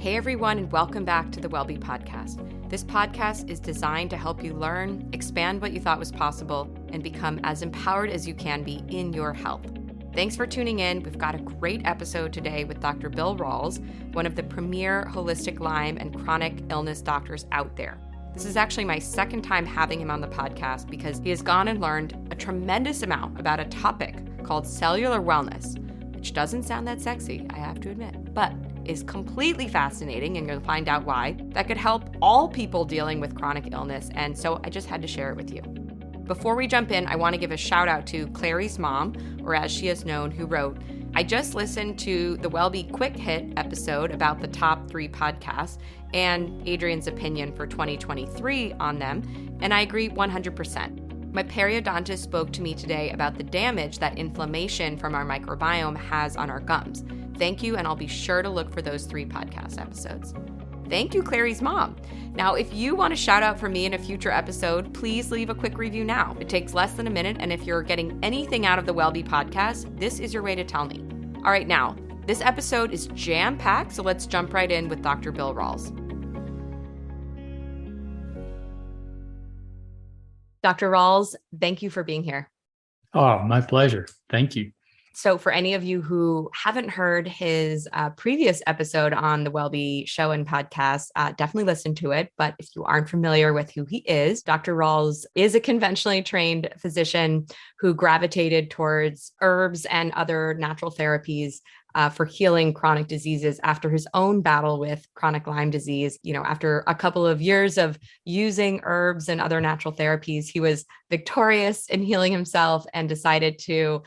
Hey everyone, and welcome back to the Wellbe podcast. This podcast is designed to help you learn, expand what you thought was possible, and become as empowered as you can be in your health. Thanks for tuning in. We've got a great episode today with Dr. Bill Rawls, one of the premier holistic Lyme and chronic illness doctors out there. This is actually my second time having him on the podcast because he has gone and learned a tremendous amount about a topic called cellular wellness, which doesn't sound that sexy, I have to admit, but is completely fascinating, and you'll find out why. That could help all people dealing with chronic illness, and so I just had to share it with you. Before we jump in, I want to give a shout out to Clary's mom, or as she is known, who wrote, I just listened to the Wellbe Quick Hit episode about the top 3 podcasts and Adrian's opinion for 2023 on them, and I agree 100%. My periodontist spoke to me today about the damage that inflammation from our microbiome has on our gums. Thank you, and I'll be sure to look for those 3 podcast episodes. Thank you, Clary's mom. Now, if you want a shout out from me in a future episode, please leave a quick review now. It takes less than a minute, and if you're getting anything out of the Wellbe podcast, this is your way to tell me. All right, now, this episode is jam-packed, so let's jump right in with Dr. Bill Rawls. Dr. Rawls, thank you for being here. Oh, my pleasure. Thank you. So for any of you who haven't heard his previous episode on the Wellbe show and podcast, definitely listen to it. But if you aren't familiar with who he is, Dr. Rawls is a conventionally trained physician who gravitated towards herbs and other natural therapies for healing chronic diseases after his own battle with chronic Lyme disease. You know, after a couple of years of using herbs and other natural therapies, he was victorious in healing himself and decided to,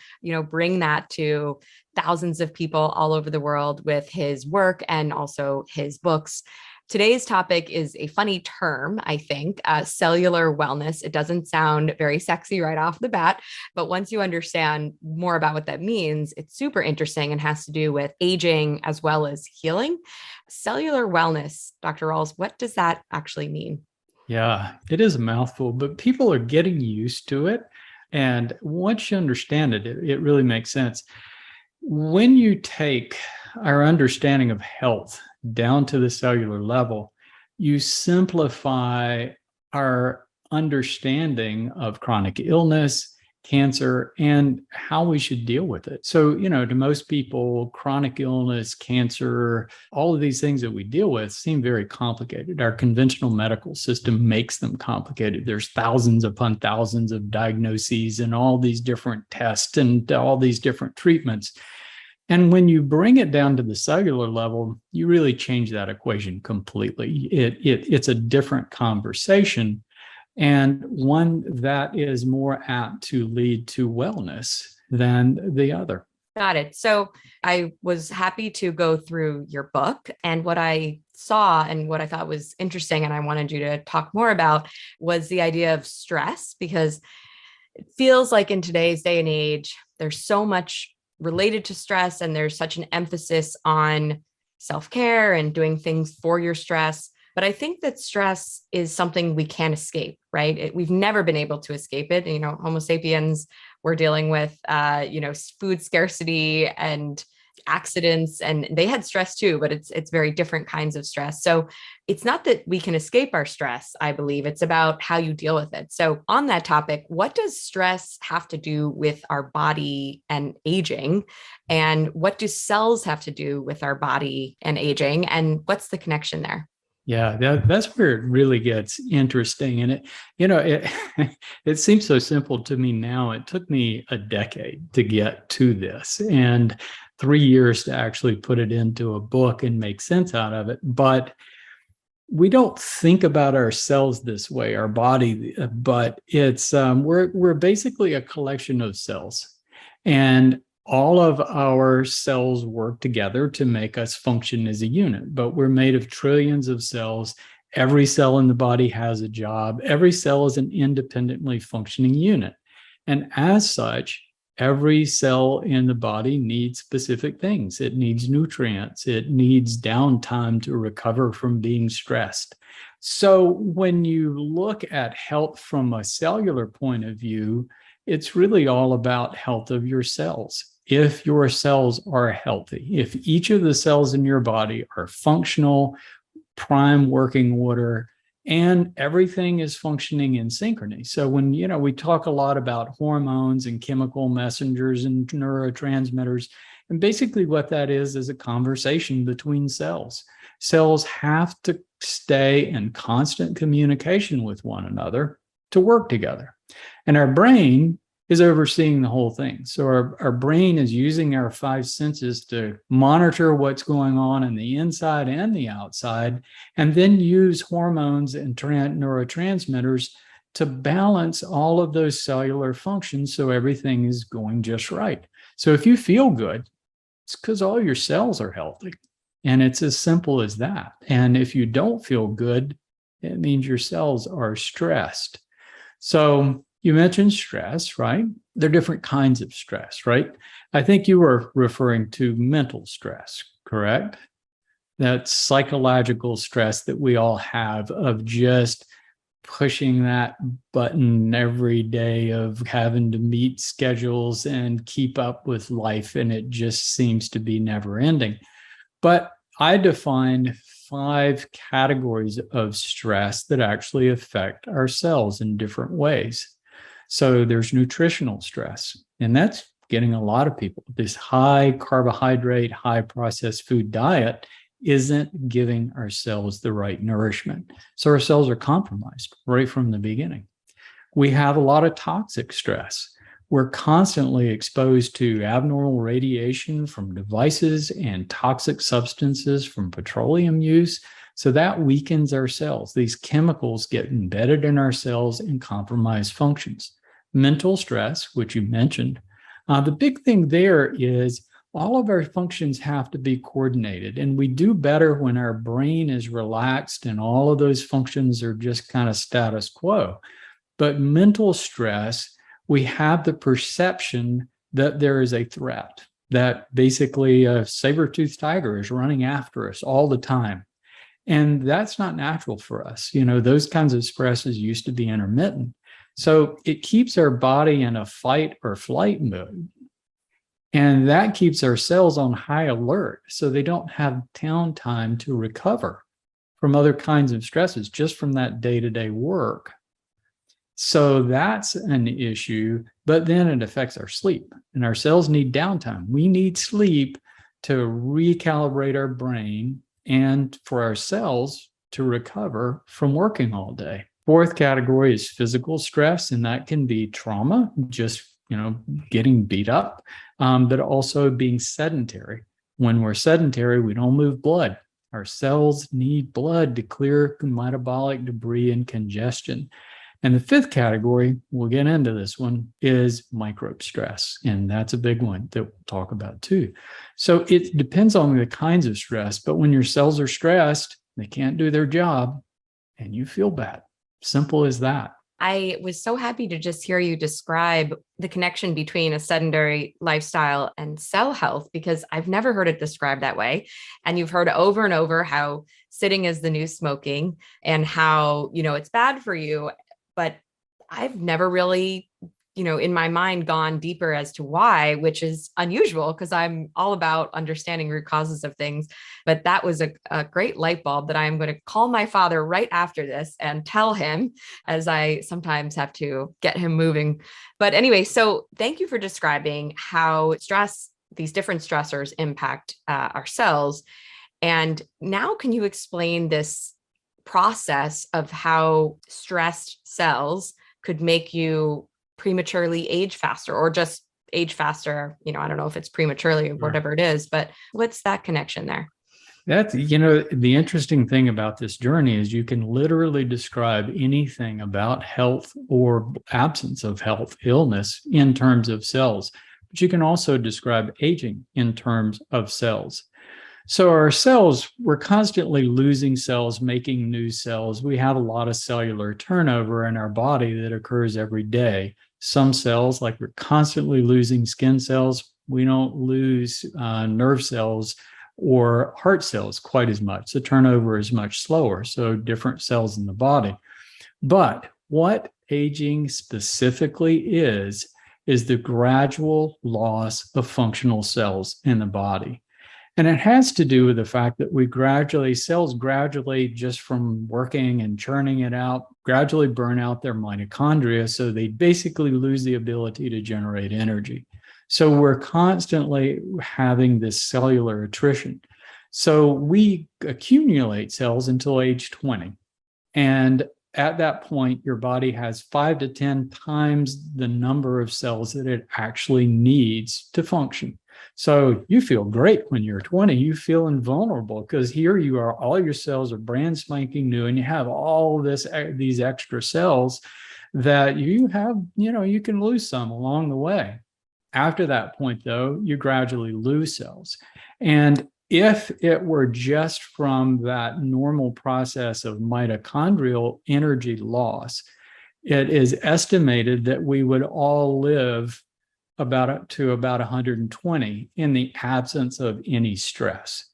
bring that to thousands of people all over the world with his work and also his books. Today's topic is a funny term, I think, cellular wellness. It doesn't sound very sexy right off the bat, but once you understand more about what that means, it's super interesting and has to do with aging as well as healing. Cellular wellness, Dr. Rawls, what does that actually mean? Yeah, it is a mouthful, but people are getting used to it. And once you understand it, it really makes sense. When you take our understanding of health down to the cellular level, you simplify our understanding of chronic illness, cancer, and how we should deal with it. So, to most people, chronic illness, cancer, all of these things that we deal with seem very complicated. Our conventional medical system makes them complicated. There's thousands upon thousands of diagnoses and all these different tests and all these different treatments. And when you bring it down to the cellular level, you really change that equation completely. It's a different conversation, and one that is more apt to lead to wellness than the other. Got it. So I was happy to go through your book, and what I saw and what I thought was interesting, and I wanted you to talk more about, was the idea of stress, because it feels like in today's day and age, there's so much related to stress, and there's such an emphasis on self-care and doing things for your stress. But I think that stress is something we can't escape, right? We've never been able to escape it. Homo sapiens, we're dealing with, food scarcity and accidents, and they had stress too, but it's very different kinds of stress. So it's not that we can escape our stress, I believe. It's about how you deal with it. So on that topic, what does stress have to do with our body and aging? And what do cells have to do with our body and aging? And what's the connection there? Yeah, that's where it really gets interesting. And it seems so simple to me now. It took me a decade to get to this, and 3 years to actually put it into a book and make sense out of it. But we don't think about ourselves this way, our body, but it's we're basically a collection of cells, and all of our cells work together to make us function as a unit, but we're made of trillions of cells. Every cell in the body has a job. Every cell is an independently functioning unit. And as such, every cell in the body needs specific things. It needs nutrients. It needs downtime to recover from being stressed. So when you look at health from a cellular point of view, it's really all about health of your cells. if your cells are healthy, if each of the cells in your body are functional, prime working order, and everything is functioning in synchrony. So when, we talk a lot about hormones and chemical messengers and neurotransmitters, and basically what that is a conversation between cells. Cells have to stay in constant communication with one another to work together. And our brain is overseeing the whole thing. So our brain is using our five senses to monitor what's going on in the inside and the outside, and then use hormones and neurotransmitters to balance all of those cellular functions so everything is going just right. So if you feel good, it's because all your cells are healthy. And it's as simple as that. And if you don't feel good, it means your cells are stressed. So you mentioned stress, right? There are different kinds of stress, right? I think you were referring to mental stress, correct? That psychological stress that we all have of just pushing that button every day, of having to meet schedules and keep up with life, and it just seems to be never ending. But I define 5 categories of stress that actually affect our cells in different ways. So there's nutritional stress, and that's getting a lot of people. This high carbohydrate, high processed food diet isn't giving our cells the right nourishment. So our cells are compromised right from the beginning. We have a lot of toxic stress. We're constantly exposed to abnormal radiation from devices and toxic substances from petroleum use. So that weakens our cells. These chemicals get embedded in our cells and compromise functions. Mental stress, which you mentioned, the big thing there is all of our functions have to be coordinated, and we do better when our brain is relaxed and all of those functions are just kind of status quo. But mental stress, we have the perception that there is a threat, that basically a saber-toothed tiger is running after us all the time. And that's not natural for us. Those kinds of stresses used to be intermittent. So it keeps our body in a fight or flight mode. And that keeps our cells on high alert, so they don't have downtime to recover from other kinds of stresses, just from that day-to-day work. So that's an issue, but then it affects our sleep, and our cells need downtime. We need sleep to recalibrate our brain and for our cells to recover from working all day. 4th category is physical stress, and that can be trauma, just getting beat up, but also being sedentary. When we're sedentary, we don't move blood. Our cells need blood to clear metabolic debris and congestion. And the 5th category, we'll get into this one, is microbe stress. And that's a big one that we'll talk about too. So it depends on the kinds of stress, but when your cells are stressed, they can't do their job and you feel bad. Simple as that. I was so happy to just hear you describe the connection between a sedentary lifestyle and cell health, because I've never heard it described that way. And you've heard over and over how sitting is the new smoking and how, it's bad for you. But I've never really, in my mind gone deeper as to why, which is unusual because I'm all about understanding root causes of things. But that was a great light bulb that I am going to call my father right after this and tell him, as I sometimes have to get him moving. But anyway, so thank you for describing how these different stressors impact our cells. And now can you explain this process of how stressed cells could make you prematurely age faster, or just age faster? I don't know if it's prematurely or whatever it is, but what's that connection there? That's, the interesting thing about this journey is you can literally describe anything about health or absence of health, illness in terms of cells, but you can also describe aging in terms of cells. So our cells, we're constantly losing cells, making new cells. We have a lot of cellular turnover in our body that occurs every day. Some cells, like we're constantly losing skin cells, we don't lose nerve cells or heart cells quite as much. The turnover is much slower, so different cells in the body. But what aging specifically is is the gradual loss of functional cells in the body. And it has to do with the fact that cells gradually, just from working and churning it out, gradually burn out their mitochondria. So they basically lose the ability to generate energy. So we're constantly having this cellular attrition. So we accumulate cells until age 20. And at that point, your body has 5 to 10 times the number of cells that it actually needs to function. So you feel great when you're 20. You feel invulnerable because here you are, all your cells are brand spanking new, and you have all these extra cells that you have, you can lose some along the way. After that point, though, you gradually lose cells. And if it were just from that normal process of mitochondrial energy loss, it is estimated that we would all live to about 120 in the absence of any stress.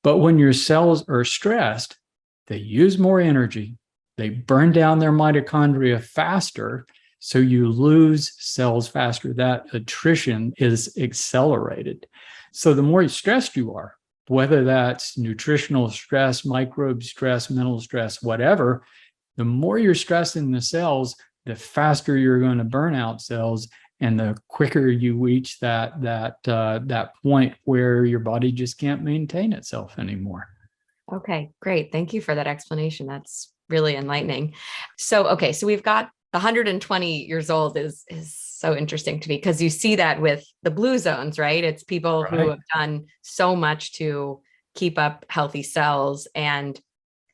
But when your cells are stressed, they use more energy, they burn down their mitochondria faster, so you lose cells faster. That attrition is accelerated. So the more stressed you are, whether that's nutritional stress, microbe stress, mental stress, whatever, the more you're stressing the cells, the faster you're going to burn out cells, and the quicker you reach that point where your body just can't maintain itself anymore. Okay, great. Thank you for that explanation. That's really enlightening. So we've got 120 years old is so interesting to me because you see that with the blue zones, right? It's people who have done so much to keep up healthy cells and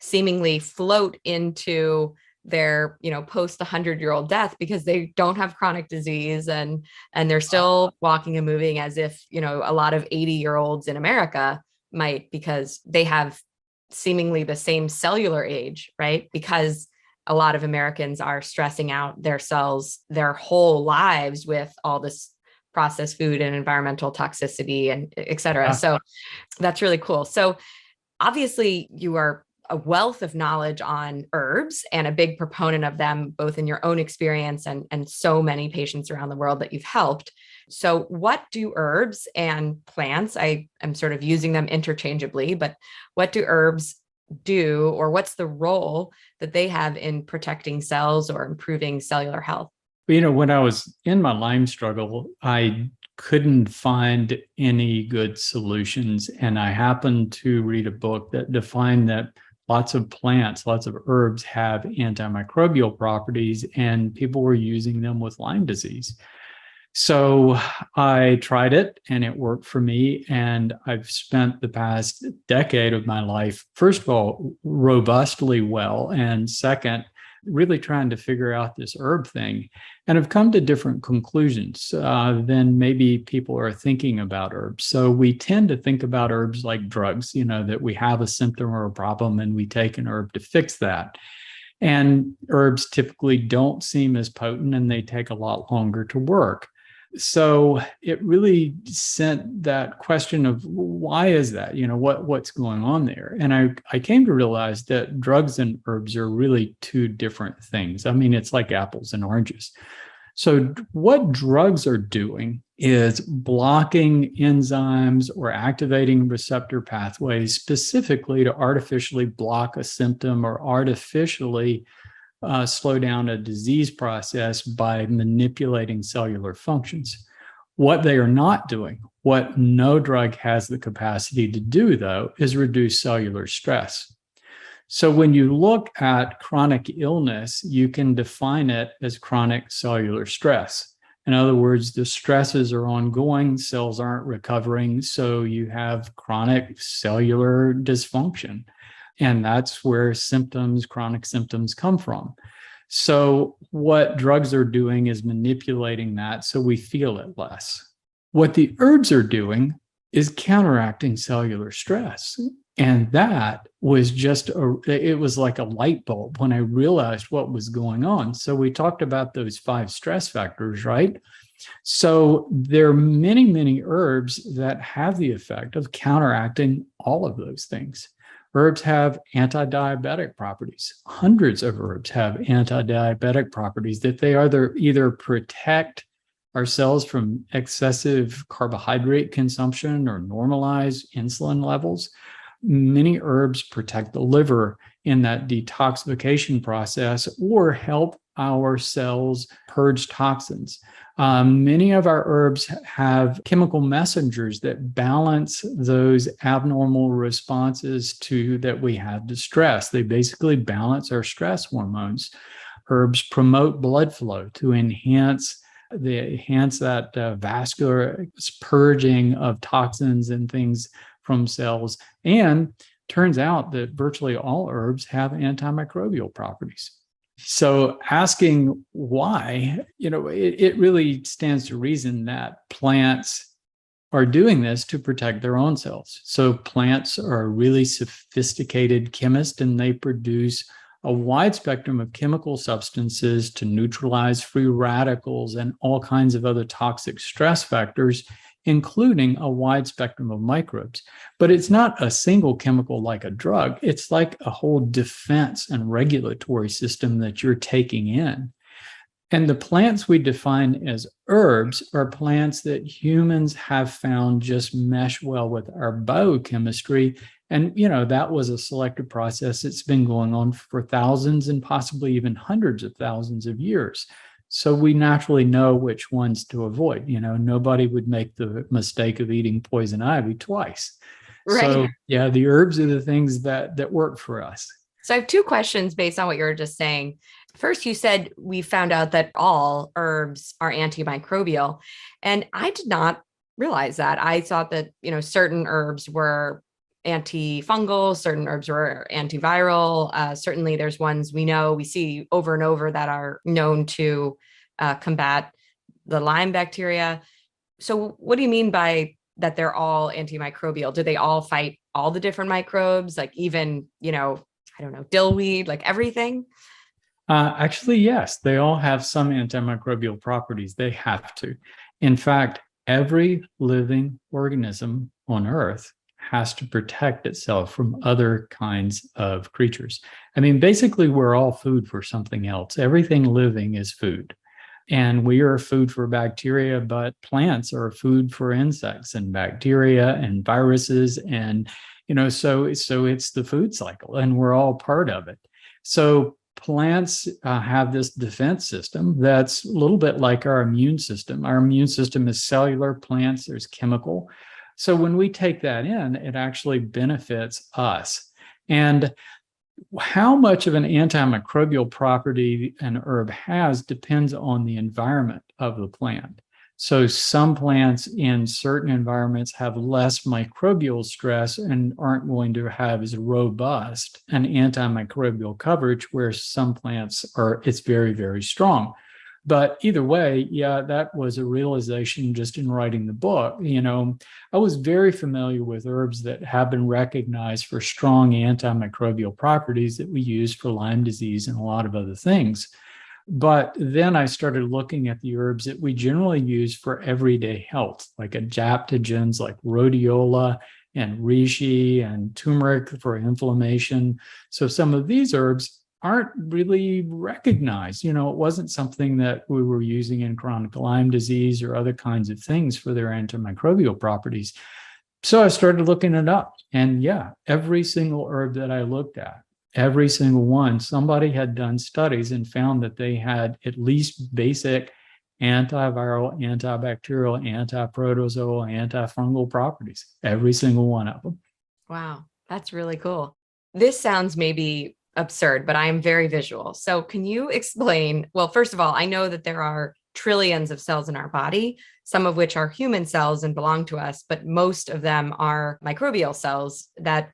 seemingly float into their, post 100-year-old death because they don't have chronic disease and they're still walking and moving as if, a lot of 80-year-olds in America might, because they have seemingly the same cellular age, right? Because a lot of Americans are stressing out their cells their whole lives with all this processed food and environmental toxicity and et cetera. So that's really cool. So obviously you are a wealth of knowledge on herbs and a big proponent of them, both in your own experience and so many patients around the world that you've helped. So what do herbs and plants, I am sort of using them interchangeably, but what do herbs do, or what's the role that they have in protecting cells or improving cellular health? When I was in my Lyme struggle, I couldn't find any good solutions. And I happened to read a book that defined that lots of plants, lots of herbs have antimicrobial properties, and people were using them with Lyme disease. So I tried it and it worked for me. And I've spent the past decade of my life, first of all, robustly well. And second, really trying to figure out this herb thing. And I've come to different conclusions than maybe people are thinking about herbs. So we tend to think about herbs like drugs, that we have a symptom or a problem and we take an herb to fix that. And herbs typically don't seem as potent and they take a lot longer to work. So it really sent that question of why is that? What's going on there? And I came to realize that drugs and herbs are really two different things. I mean, it's like apples and oranges. So what drugs are doing is blocking enzymes or activating receptor pathways specifically to artificially block a symptom or artificially slow down a disease process by manipulating cellular functions. What they are not doing, what no drug has the capacity to do, though, is reduce cellular stress. So when you look at chronic illness, you can define it as chronic cellular stress. In other words, the stresses are ongoing, cells aren't recovering, so you have chronic cellular dysfunction. And that's where chronic symptoms come from. So what drugs are doing is manipulating that so we feel it less. What the herbs are doing is counteracting cellular stress. And that was it was like a light bulb when I realized what was going on. So we talked about those 5 stress factors, right? So there are many, many herbs that have the effect of counteracting all of those things. Herbs have anti-diabetic properties. Hundreds of herbs have anti-diabetic properties that they either protect our cells from excessive carbohydrate consumption or normalize insulin levels. Many herbs protect the liver in that detoxification process or help our cells purge toxins. Many of our herbs have chemical messengers that balance those abnormal responses that we have to stress. They basically balance our stress hormones. Herbs promote blood flow to enhance that vascular purging of toxins and things from cells. And turns out that virtually all herbs have antimicrobial properties. So asking why, it really stands to reason that plants are doing this to protect their own cells. So plants are really sophisticated chemists, and they produce a wide spectrum of chemical substances to neutralize free radicals and all kinds of other toxic stress factors, including a wide spectrum of microbes. But it's not a single chemical like a drug. It's like a whole defense and regulatory system that you're taking in. And the plants we define as herbs are plants that humans have found just mesh well with our biochemistry. And, that was a selective process. It's been going on for thousands and possibly even hundreds of thousands of years. So we naturally know which ones to avoid. Nobody would make the mistake of eating poison ivy twice. Right. So yeah, the herbs are the things that work for us. So I have two questions based on what you were just saying. First, you said we found out that all herbs are antimicrobial, and I did not realize that. I thought that, certain herbs were antifungal, certain herbs were antiviral. Certainly there's ones we see over and over that are known to combat the Lyme bacteria. So what do you mean by that they're all antimicrobial? Do they all fight all the different microbes? Like even, dillweed, like everything? Actually, yes, they all have some antimicrobial properties. They have to. In fact, every living organism on Earth has to protect itself from other kinds of creatures. I mean, basically, we're all food for something else. Everything living is food. And we are food for bacteria, but plants are food for insects and bacteria and viruses. And, so it's the food cycle, and we're all part of it. So plants have this defense system that's a little bit like our immune system. Our immune system is cellular. Plants, there's chemical. So when we take that in, it actually benefits us. And how much of an antimicrobial property an herb has depends on the environment of the plant. So some plants in certain environments have less microbial stress and aren't going to have as robust an antimicrobial coverage, where some plants it's very, very strong. But either way, yeah, that was a realization just in writing the book. I was very familiar with herbs that have been recognized for strong antimicrobial properties that we use for Lyme disease and a lot of other things. But then I started looking at the herbs that we generally use for everyday health, like adaptogens like rhodiola and reishi and turmeric for inflammation. So some of these herbs aren't really recognized. It wasn't something that we were using in chronic Lyme disease or other kinds of things for their antimicrobial properties. So I started looking it up. And yeah, every single herb that I looked at, every single one, somebody had done studies and found that they had at least basic antiviral, antibacterial, antiprotozoal, antifungal properties, every single one of them. Wow, that's really cool. This sounds maybe absurd, but I am very visual. So can you explain, well, first of all, I know that there are trillions of cells in our body, some of which are human cells and belong to us, but most of them are microbial cells that,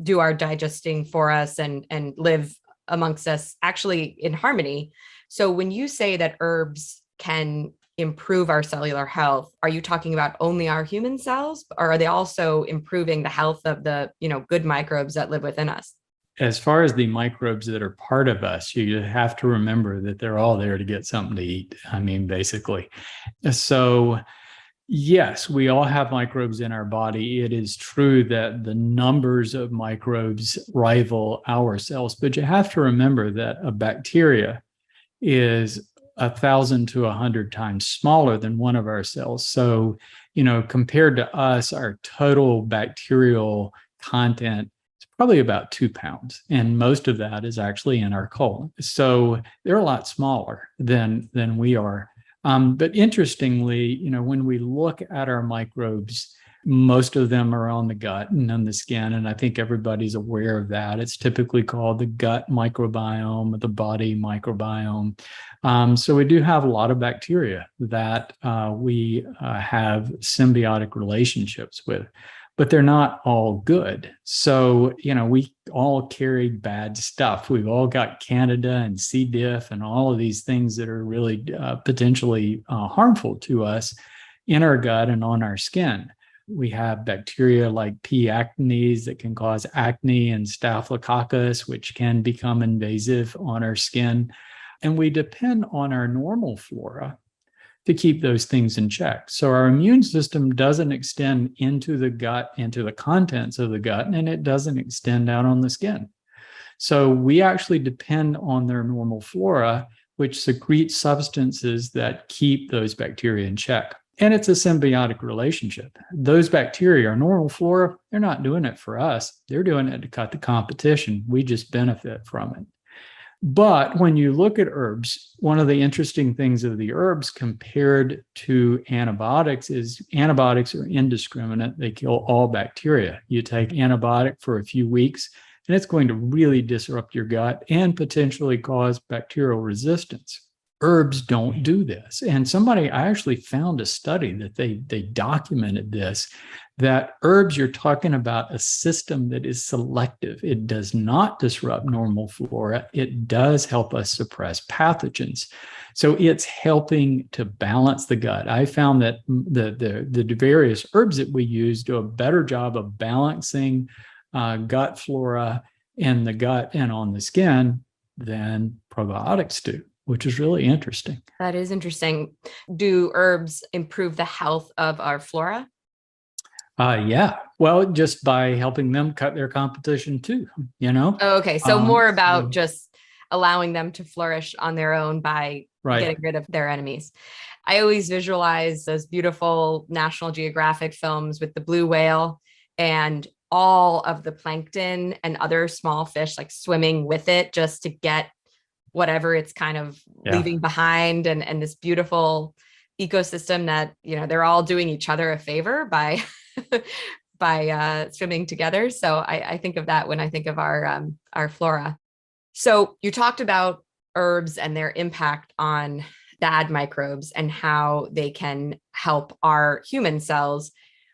do our digesting for us and live amongst us actually in harmony. So when you say that herbs can improve our cellular health, are you talking about only our human cells, or are they also improving the health of the, good microbes that live within us? As far as the microbes that are part of us, you have to remember that they're all there to get something to eat. I mean, basically. So yes, we all have microbes in our body. It is true that the numbers of microbes rival our cells, but you have to remember that a bacteria is 1,000 to 100 times smaller than one of our cells. So, compared to us, our total bacterial content is probably about 2 pounds. And most of that is actually in our colon. So they're a lot smaller than we are. But interestingly, when we look at our microbes, most of them are on the gut and on the skin. And I think everybody's aware of that. It's typically called the gut microbiome or the body microbiome. So we do have a lot of bacteria that we have symbiotic relationships with, but they're not all good. So, we all carry bad stuff. We've all got Candida and C. diff and all of these things that are really potentially harmful to us in our gut and on our skin. We have bacteria like P. acnes that can cause acne and Staphylococcus, which can become invasive on our skin. And we depend on our normal flora to keep those things in check. So our immune system doesn't extend into the gut, into the contents of the gut, and it doesn't extend out on the skin. So we actually depend on their normal flora, which secretes substances that keep those bacteria in check. And it's a symbiotic relationship. Those bacteria, our normal flora, they're not doing it for us. They're doing it to cut the competition. We just benefit from it. But when you look at herbs, one of the interesting things of the herbs compared to antibiotics is antibiotics are indiscriminate. They kill all bacteria. You take antibiotic for a few weeks, and it's going to really disrupt your gut and potentially cause bacterial resistance. Herbs don't do this. And I actually found a study that they documented this, that herbs, you're talking about a system that is selective. It does not disrupt normal flora. It does help us suppress pathogens. So it's helping to balance the gut. I found that the various herbs that we use do a better job of balancing gut flora in the gut and on the skin than probiotics do, which is really interesting. That is interesting. Do herbs improve the health of our flora? Yeah. Well, just by helping them cut their competition too, Oh, okay. So more about just allowing them to flourish on their own by getting rid of their enemies. I always visualize those beautiful National Geographic films with the blue whale and all of the plankton and other small fish like swimming with it just to get whatever it's kind of leaving behind, and this beautiful ecosystem that, they're all doing each other a favor by swimming together. So I think of that when I think of our flora. So you talked about herbs and their impact on bad microbes and how they can help our human cells.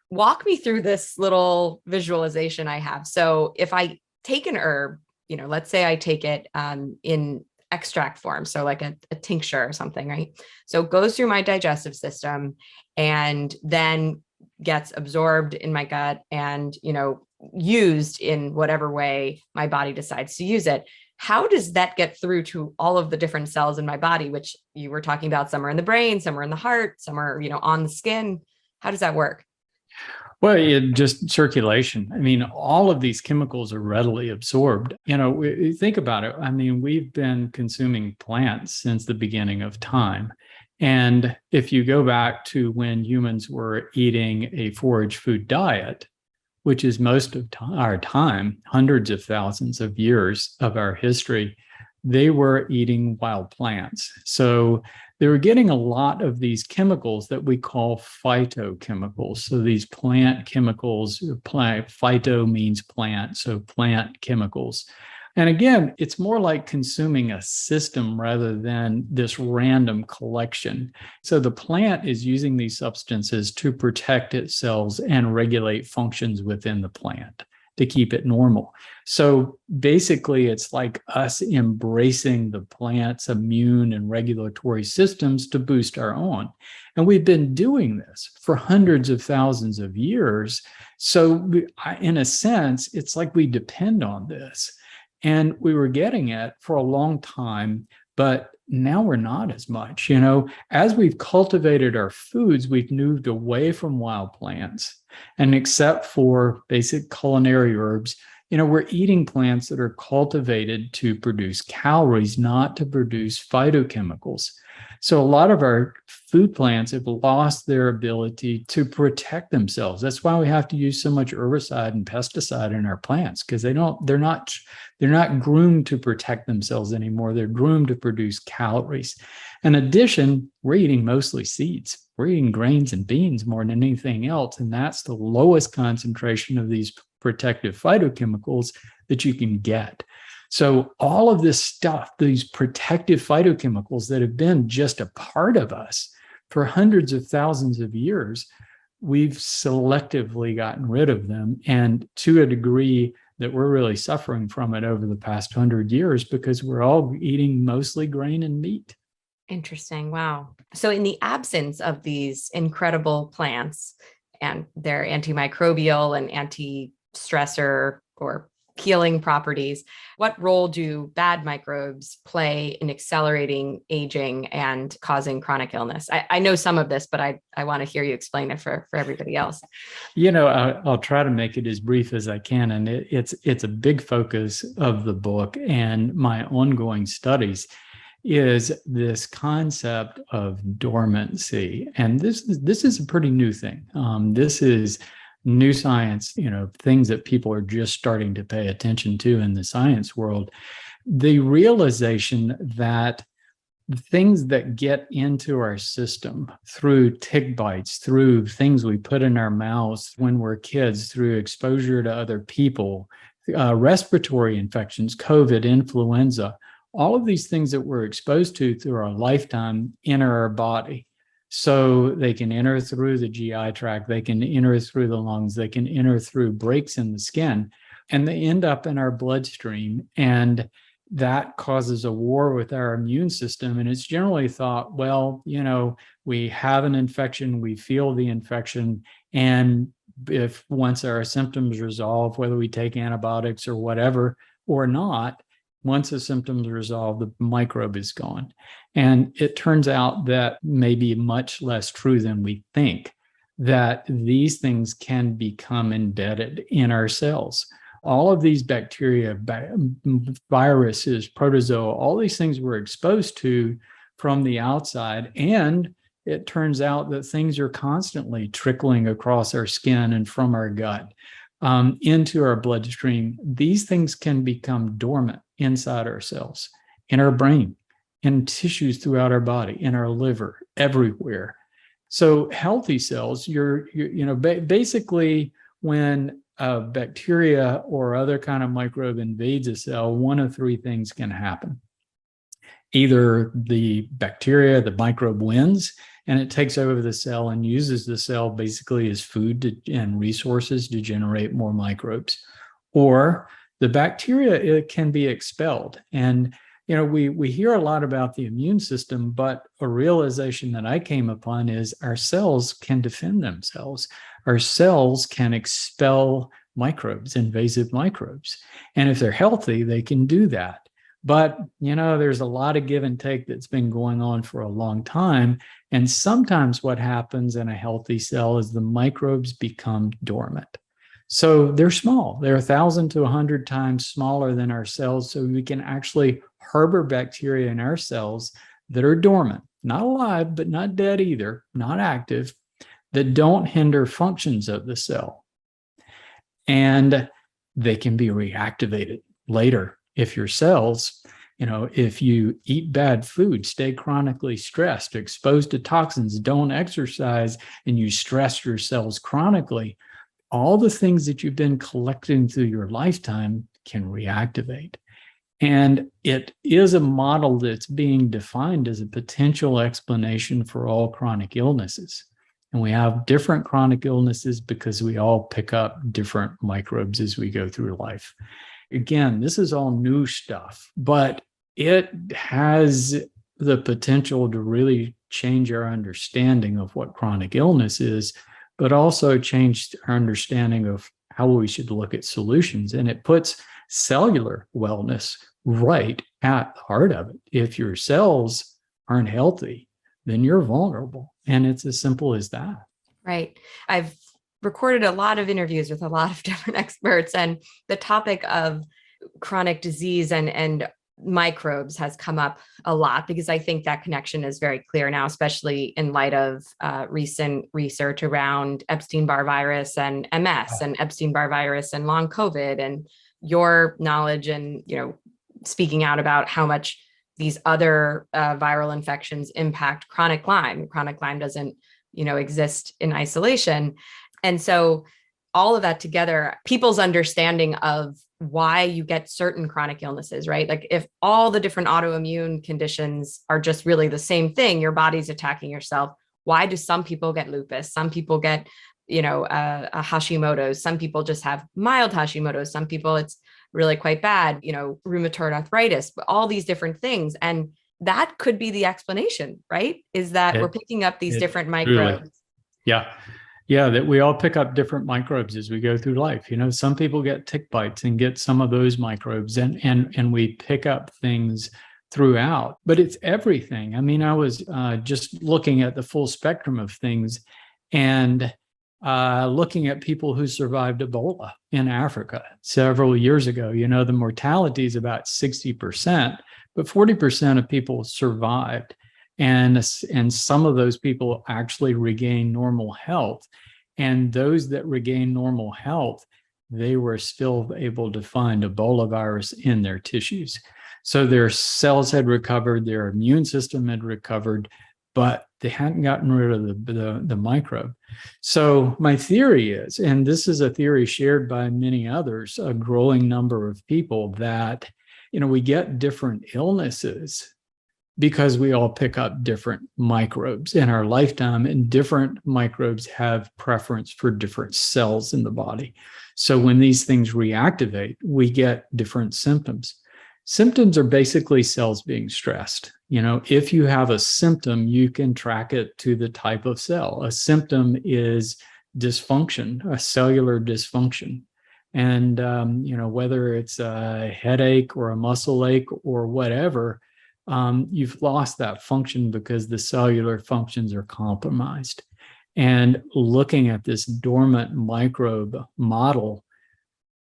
Walk me through this little visualization I have. So if I take an herb, let's say I take it in extract form, so like a tincture or something, right? So it goes through my digestive system and then gets absorbed in my gut and, used in whatever way my body decides to use it. How does that get through to all of the different cells in my body, which you were talking about? Some are in the brain, some are in the heart, some are, on the skin. How does that work? Well, just circulation. I mean, all of these chemicals are readily absorbed. Think about it. I mean, we've been consuming plants since the beginning of time. And if you go back to when humans were eating a forage food diet, which is most of our time, hundreds of thousands of years of our history, they were eating wild plants. So they were getting a lot of these chemicals that we call phytochemicals. So these plant chemicals, phyto means plant, so plant chemicals. And again, it's more like consuming a system rather than this random collection. So the plant is using these substances to protect its cells and regulate functions within the plant to keep it normal. So basically, it's like us embracing the plant's immune and regulatory systems to boost our own. And we've been doing this for hundreds of thousands of years. So in a sense, it's like we depend on this. And we were getting it for a long time, but now we're not as much. As we've cultivated our foods, we've moved away from wild plants. And except for basic culinary herbs, We're eating plants that are cultivated to produce calories, not to produce phytochemicals. So a lot of our food plants have lost their ability to protect themselves. That's why we have to use so much herbicide and pesticide in our plants, because they're not groomed to protect themselves anymore. They're groomed to produce calories. In addition, we're eating mostly seeds. We're eating grains and beans more than anything else. And that's the lowest concentration of these protective phytochemicals that you can get. So all of this stuff, these protective phytochemicals that have been just a part of us for hundreds of thousands of years, we've selectively gotten rid of them, and to a degree that we're really suffering from it over the past 100 years because we're all eating mostly grain and meat. Interesting. Wow. So in the absence of these incredible plants and their antimicrobial and anti-stressor or healing properties, what role do bad microbes play in accelerating aging and causing chronic illness? I know some of this, but I want to hear you explain it for everybody else. I'll try to make it as brief as I can. And it's a big focus of the book and my ongoing studies is this concept of dormancy. And this is a pretty new thing. This is new science, things that people are just starting to pay attention to in the science world. The realization that things that get into our system through tick bites, through things we put in our mouths when we're kids, through exposure to other people, respiratory infections, COVID, influenza, all of these things that we're exposed to through our lifetime enter our body. So they can enter through the GI tract, they can enter through the lungs, they can enter through breaks in the skin, and they end up in our bloodstream. And that causes a war with our immune system. And it's generally thought, well, we have an infection, we feel the infection, and if once our symptoms resolve, whether we take antibiotics or whatever or not, once the symptoms resolve, the microbe is gone. And it turns out that may be much less true than we think, that these things can become embedded in our cells. All of these bacteria, viruses, protozoa, all these things we're exposed to from the outside. And it turns out that things are constantly trickling across our skin and from our gut into our bloodstream. These things can become dormant inside our cells, in our brain, in tissues throughout our body, in our liver, everywhere. So healthy cells, basically when a bacteria or other kind of microbe invades a cell, one of three things can happen. Either the bacteria, the microbe wins, and it takes over the cell and uses the cell basically as food and resources to generate more microbes. Or the bacteria, it can be expelled. And we hear a lot about the immune system, but a realization that I came upon is our cells can defend themselves. Our cells can expel microbes, invasive microbes. And if they're healthy, they can do that. But, there's a lot of give and take that's been going on for a long time. And sometimes what happens in a healthy cell is the microbes become dormant. So they're small. They're 1,000 to 100 times smaller than our cells. So we can actually harbor bacteria in our cells that are dormant, not alive, but not dead either, not active, that don't hinder functions of the cell. And they can be reactivated later. If your cells, if you eat bad food, stay chronically stressed, exposed to toxins, don't exercise, and you stress your cells chronically, all the things that you've been collecting through your lifetime can reactivate. And it is a model that's being defined as a potential explanation for all chronic illnesses. And we have different chronic illnesses because we all pick up different microbes as we go through life. Again, this is all new stuff, but it has the potential to really change our understanding of what chronic illness is, but also change our understanding of how we should look at solutions. And it puts cellular wellness right at the heart of it. If your cells aren't healthy, then you're vulnerable. And it's as simple as that. Right. I've recorded a lot of interviews with a lot of different experts, and the topic of chronic disease and microbes has come up a lot, because I think that connection is very clear now, especially in light of recent research around Epstein-Barr virus and MS and Epstein-Barr virus and long COVID, and your knowledge and, speaking out about how much these other viral infections impact chronic Lyme. Chronic Lyme doesn't, exist in isolation. And so all of that together, people's understanding of why you get certain chronic illnesses, right? Like if all the different autoimmune conditions are just really the same thing, your body's attacking yourself. Why do some people get lupus? Some people get, a Hashimoto's. Some people just have mild Hashimoto's. Some people it's really quite bad, rheumatoid arthritis, but all these different things. And that could be the explanation, right? Is that we're picking up these different microbes. Really, yeah. Yeah, that we all pick up different microbes as we go through life. Some people get tick bites and get some of those microbes, and we pick up things throughout, but it's everything. I mean, I was just looking at the full spectrum of things, and looking at people who survived Ebola in Africa several years ago. The mortality is about 60%, but 40% of people survived. And some of those people actually regain normal health. And those that regain normal health, they were still able to find Ebola virus in their tissues. So their cells had recovered, their immune system had recovered, but they hadn't gotten rid of the microbe. So my theory is, and this is a theory shared by many others, a growing number of people, that we get different illnesses because we all pick up different microbes in our lifetime, and different microbes have preference for different cells in the body. So when these things reactivate, we get different symptoms. Symptoms are basically cells being stressed. If you have a symptom, you can track it to the type of cell. A symptom is dysfunction, a cellular dysfunction. And, whether it's a headache or a muscle ache or whatever, you've lost that function because the cellular functions are compromised. And looking at this dormant microbe model,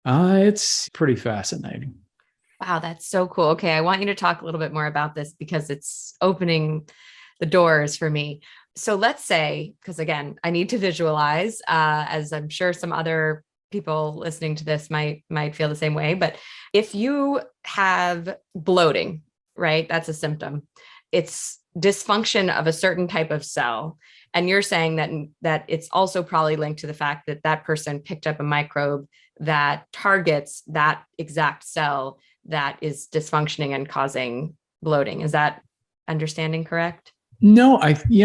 it's pretty fascinating. Wow, that's so cool. Okay, I want you to talk a little bit more about this, because it's opening the doors for me. So let's say, because again, I need to visualize, as I'm sure some other people listening to this might feel the same way. But if you have bloating, right? That's a symptom. It's dysfunction of a certain type of cell. And you're saying that it's also probably linked to the fact that that person picked up a microbe that targets that exact cell that is dysfunctioning and causing bloating. Is that understanding correct? No, I think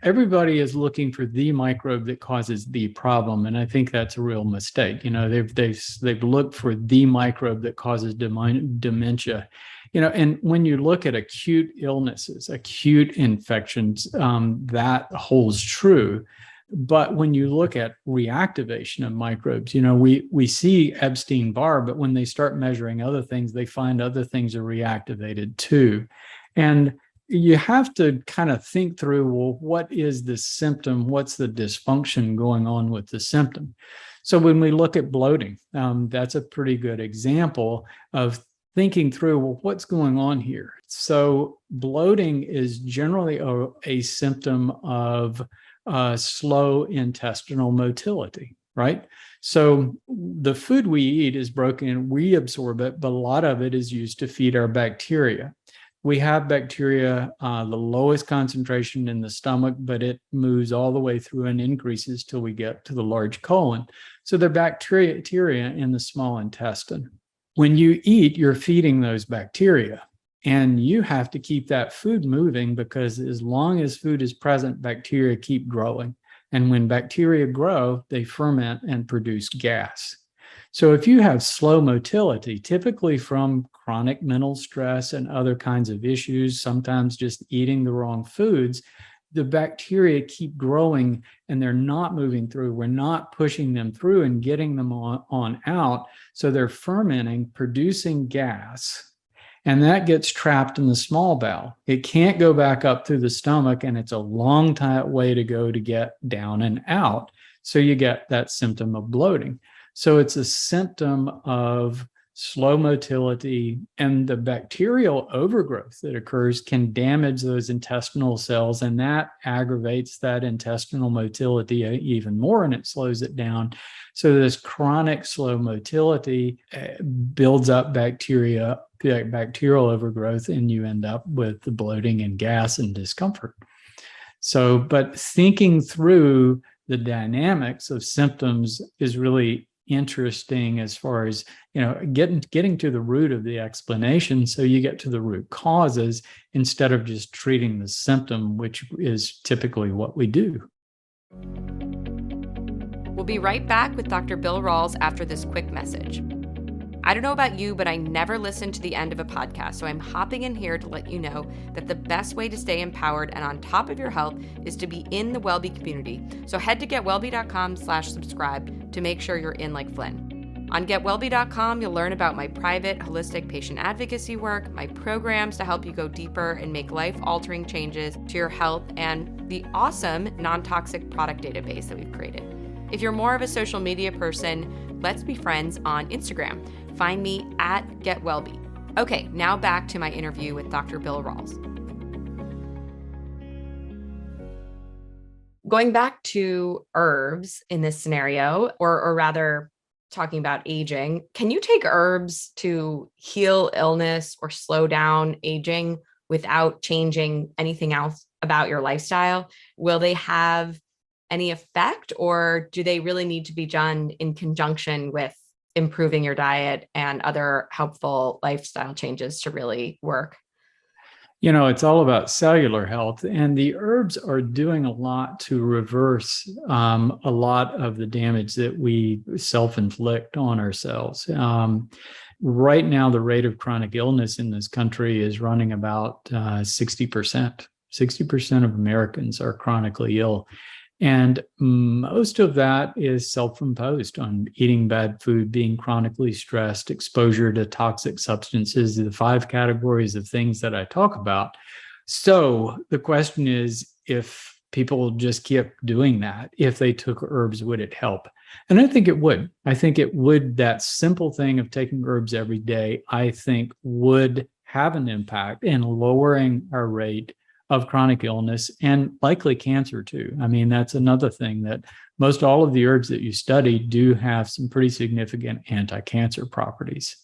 everybody is looking for the microbe that causes the problem, and I think that's a real mistake. They've looked for the microbe that causes dementia. And when you look at acute illnesses, acute infections, that holds true. But when you look at reactivation of microbes, we see Epstein-Barr, but when they start measuring other things, they find other things are reactivated too. And you have to kind of think through, well, what is the symptom? What's the dysfunction going on with the symptom? So when we look at bloating, that's a pretty good example of thinking through, well, what's going on here? So bloating is generally a symptom of slow intestinal motility, right? So the food we eat is broken, we absorb it, but a lot of it is used to feed our bacteria. We have bacteria, the lowest concentration in the stomach, but it moves all the way through and increases till we get to the large colon. So there are bacteria in the small intestine. When you eat, you're feeding those bacteria, and you have to keep that food moving, because as long as food is present, bacteria keep growing. And when bacteria grow, they ferment and produce gas. So if you have slow motility, typically from chronic mental stress and other kinds of issues, sometimes just eating the wrong foods, the bacteria keep growing and they're not moving through. We're not pushing them through and getting them on out. So they're fermenting, producing gas. And that gets trapped in the small bowel. It can't go back up through the stomach, and it's a long time way to go to get down and out. So you get that symptom of bloating. So it's a symptom of slow motility, and the bacterial overgrowth that occurs can damage those intestinal cells, and that aggravates that intestinal motility even more, and it slows it down. So this chronic slow motility builds up bacterial overgrowth, and you end up with the bloating and gas and discomfort. So, but thinking through the dynamics of symptoms is really interesting as far as, getting to the root of the explanation, so you get to the root causes instead of just treating the symptom, which is typically what we do. We'll be right back with Dr. Bill Rawls after this quick message. I don't know about you, but I never listen to the end of a podcast, so I'm hopping in here to let you know that the best way to stay empowered and on top of your health is to be in the WellBe community. So head to getwellbe.com/subscribe to make sure you're in like Flynn. On getwellbe.com, you'll learn about my private holistic patient advocacy work, my programs to help you go deeper and make life-altering changes to your health, and the awesome non-toxic product database that we've created. If you're more of a social media person, let's be friends on Instagram. Find me at getwellbe. Okay, now back to my interview with Dr. Bill Rawls. Going back to herbs in this scenario, or rather talking about aging, can you take herbs to heal illness or slow down aging without changing anything else about your lifestyle? Will they have any effect, or do they really need to be done in conjunction with improving your diet and other helpful lifestyle changes to really work? It's all about cellular health, and the herbs are doing a lot to reverse a lot of the damage that we self-inflict on ourselves. Right now, the rate of chronic illness in this country is running about 60%. 60% of Americans are chronically ill. And most of that is self-imposed on eating bad food, being chronically stressed, exposure to toxic substances, the 5 categories of things that I talk about. So the question is, if people just keep doing that, if they took herbs, would it help? And I think it would. I think it would. That simple thing of taking herbs every day, I think, would have an impact in lowering our rate of chronic illness and likely cancer too. I mean, that's another thing, that most all of the herbs that you study do have some pretty significant anti-cancer properties.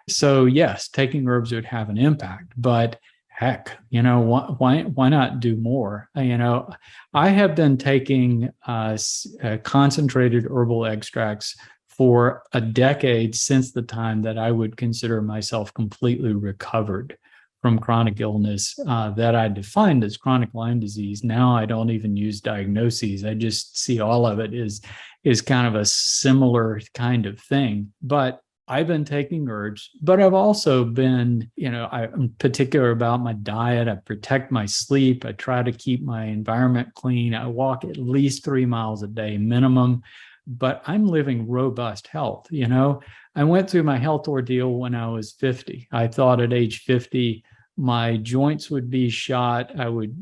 So yes, taking herbs would have an impact, but heck, why not do more? I have been taking concentrated herbal extracts for a decade, since the time that I would consider myself completely recovered from chronic illness that I defined as chronic Lyme disease. Now I don't even use diagnoses. I just see all of it is kind of a similar kind of thing. But I've been taking herbs, but I've also been, I'm particular about my diet. I protect my sleep. I try to keep my environment clean. I walk at least 3 miles a day minimum, but I'm living robust health. I went through my health ordeal when I was 50. I thought at age 50, my joints would be shot. I would,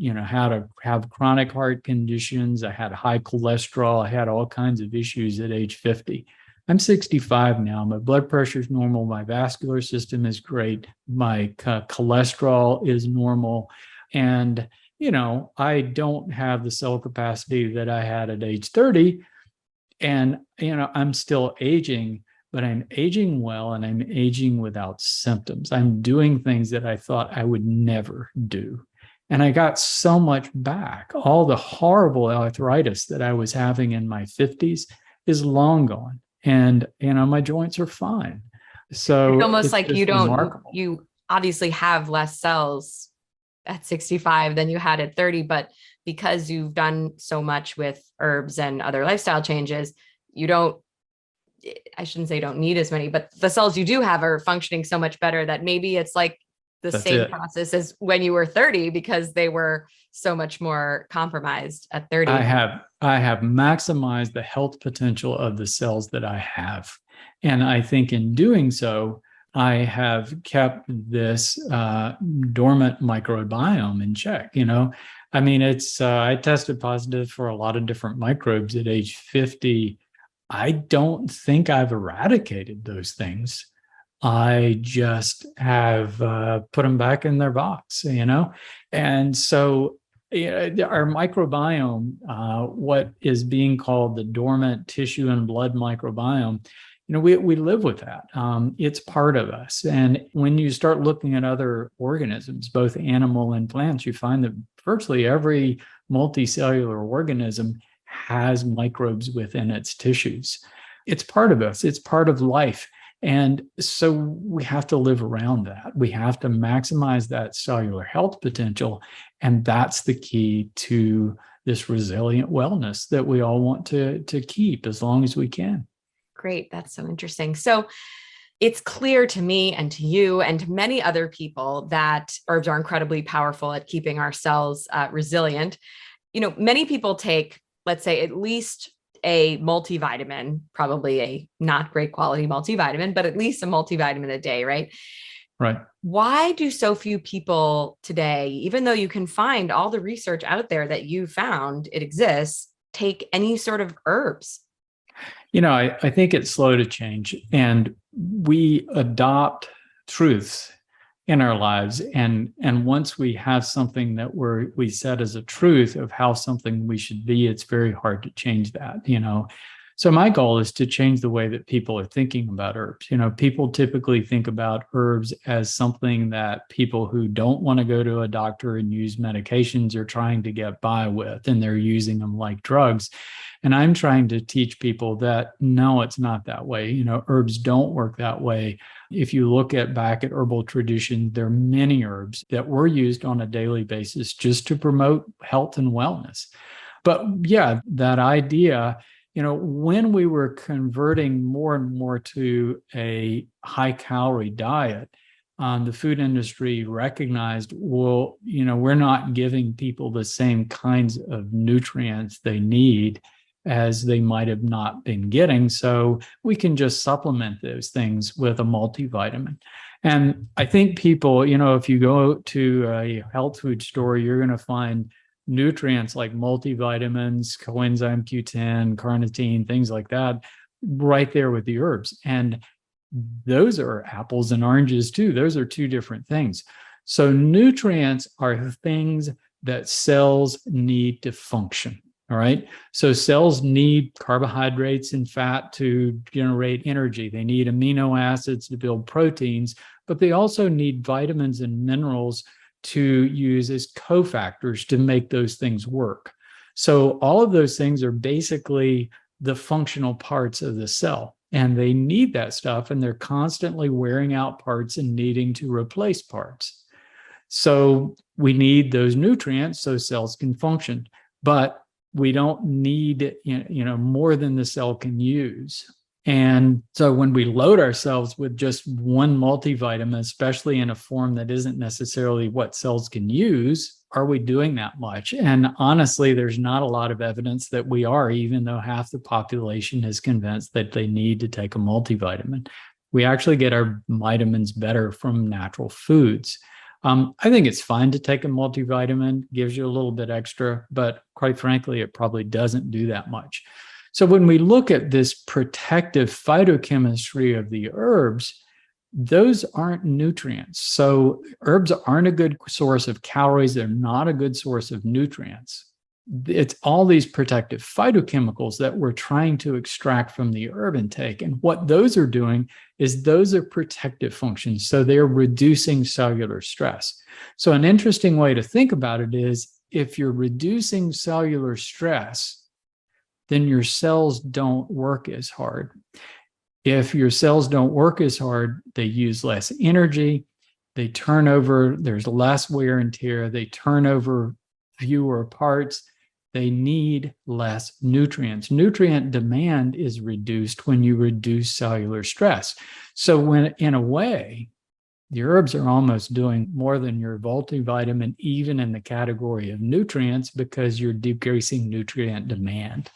have chronic heart conditions. I had high cholesterol. I had all kinds of issues at age 50. I'm 65 now. My blood pressure is normal. My vascular system is great. My cholesterol is normal. And, I don't have the cell capacity that I had at age 30. And, I'm still aging, but I'm aging well, and I'm aging without symptoms. I'm doing things that I thought I would never do. And I got so much back. All the horrible arthritis that I was having in my 50s is long gone. And, my joints are fine. So it's almost like you obviously have less cells at 65 than you had at 30, but because you've done so much with herbs and other lifestyle changes, I shouldn't say don't need as many, but the cells you do have are functioning so much better that maybe it's like That's same process as when you were 30, because they were so much more compromised at 30. I have maximized the health potential of the cells that I have. And I think in doing so, I have kept this dormant microbiome in check. I mean, I tested positive for a lot of different microbes at age 50. I don't think I've eradicated those things. I just have put them back in their box. And so our microbiome, what is being called the dormant tissue and blood microbiome, we live with that. It's part of us. And when you start looking at other organisms, both animal and plants, you find that virtually every multicellular organism has microbes within its tissues. It's part of us. It's part of life. And so we have to live around that. We have to maximize that cellular health potential. And that's the key to this resilient wellness that we all want to keep as long as we can. Great. That's so interesting. So it's clear to me and to you and to many other people that herbs are incredibly powerful at keeping our cells resilient. Many people take, let's say, at least a multivitamin, probably a not great quality multivitamin, but at least a multivitamin a day, right? Right. Why do so few people today, even though you can find all the research out there that you found it exists, take any sort of herbs? I think it's slow to change, and we adopt truths in our lives. And once we have something that we set as a truth of how something we should be, it's very hard to change that. So my goal is to change the way that people are thinking about herbs. People typically think about herbs as something that people who don't want to go to a doctor and use medications are trying to get by with, and they're using them like drugs. And I'm trying to teach people that, no, it's not that way. Herbs don't work that way. If you look back at herbal tradition, there are many herbs that were used on a daily basis just to promote health and wellness. But yeah, that idea, when we were converting more and more to a high calorie diet, the food industry recognized, well, we're not giving people the same kinds of nutrients they need as they might have not been getting. So we can just supplement those things with a multivitamin. And I think people, if you go to a health food store, you're going to find nutrients like multivitamins, coenzyme Q10, carnitine, things like that, right there with the herbs. And those are apples and oranges too. Those are two different things. So nutrients are things that cells need to function. All right. So cells need carbohydrates and fat to generate energy. They need amino acids to build proteins, but they also need vitamins and minerals to use as cofactors to make those things work. So all of those things are basically the functional parts of the cell, and they need that stuff, and they're constantly wearing out parts and needing to replace parts. So we need those nutrients so cells can function, but we don't need more than the cell can use. And so when we load ourselves with just one multivitamin, especially in a form that isn't necessarily what cells can use, are we doing that much? And honestly, there's not a lot of evidence that we are, even though half the population is convinced that they need to take a multivitamin. We actually get our vitamins better from natural foods. I think it's fine to take a multivitamin, gives you a little bit extra, but quite frankly, it probably doesn't do that much. So when we look at this protective phytochemistry of the herbs, those aren't nutrients. So herbs aren't a good source of calories. They're not a good source of nutrients. It's all these protective phytochemicals that we're trying to extract from the herb intake. And what those are doing is those are protective functions. So they're reducing cellular stress. So an interesting way to think about it is, if you're reducing cellular stress, then your cells don't work as hard. If your cells don't work as hard, they use less energy, they turn over, there's less wear and tear, they turn over fewer parts, they need less nutrients. Nutrient demand is reduced when you reduce cellular stress. So when, in a way, the herbs are almost doing more than your multivitamin, even in the category of nutrients, because you're decreasing nutrient demand.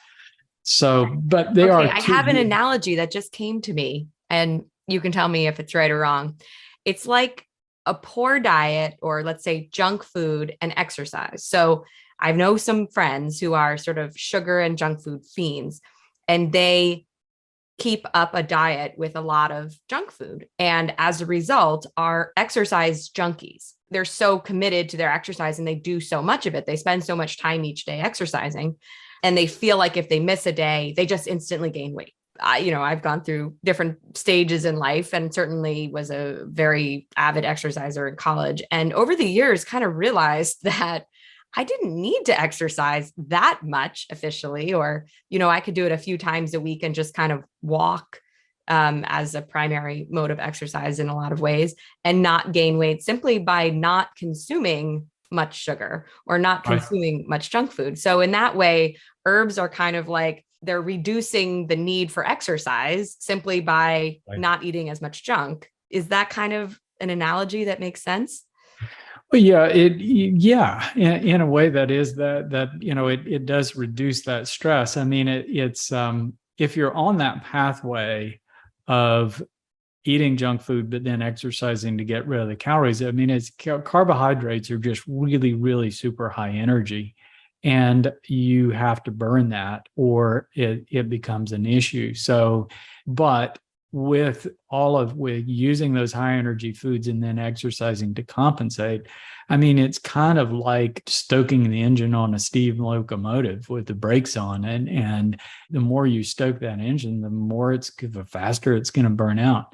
So, but they are. I have an analogy that just came to me, and you can tell me if it's right or wrong. It's like a poor diet, or let's say junk food and exercise. So I know some friends who are sort of sugar and junk food fiends, and they keep up a diet with a lot of junk food. And as a result, are exercise junkies. They're so committed to their exercise and they do so much of it. They spend so much time each day exercising, and they feel like if they miss a day, they just instantly gain weight. I've gone through different stages in life and certainly was a very avid exerciser in college. And over the years, kind of realized that I didn't need to exercise that much officially, or, I could do it a few times a week and just kind of walk as a primary mode of exercise in a lot of ways, and not gain weight simply by not consuming much sugar or not consuming much junk food. So in that way, herbs are kind of like, they're reducing the need for exercise simply by not eating as much junk. Is that kind of an analogy that makes sense? Well, yeah, in a way that is that it does reduce that stress. I mean, it's if you're on that pathway of eating junk food but then exercising to get rid of the calories, I mean, carbohydrates are just really, really super high energy, and you have to burn that or it becomes an issue. So, but with using those high energy foods and then exercising to compensate, I mean, it's kind of like stoking the engine on a steam locomotive with the brakes on, and the more you stoke that engine, the faster it's going to burn out.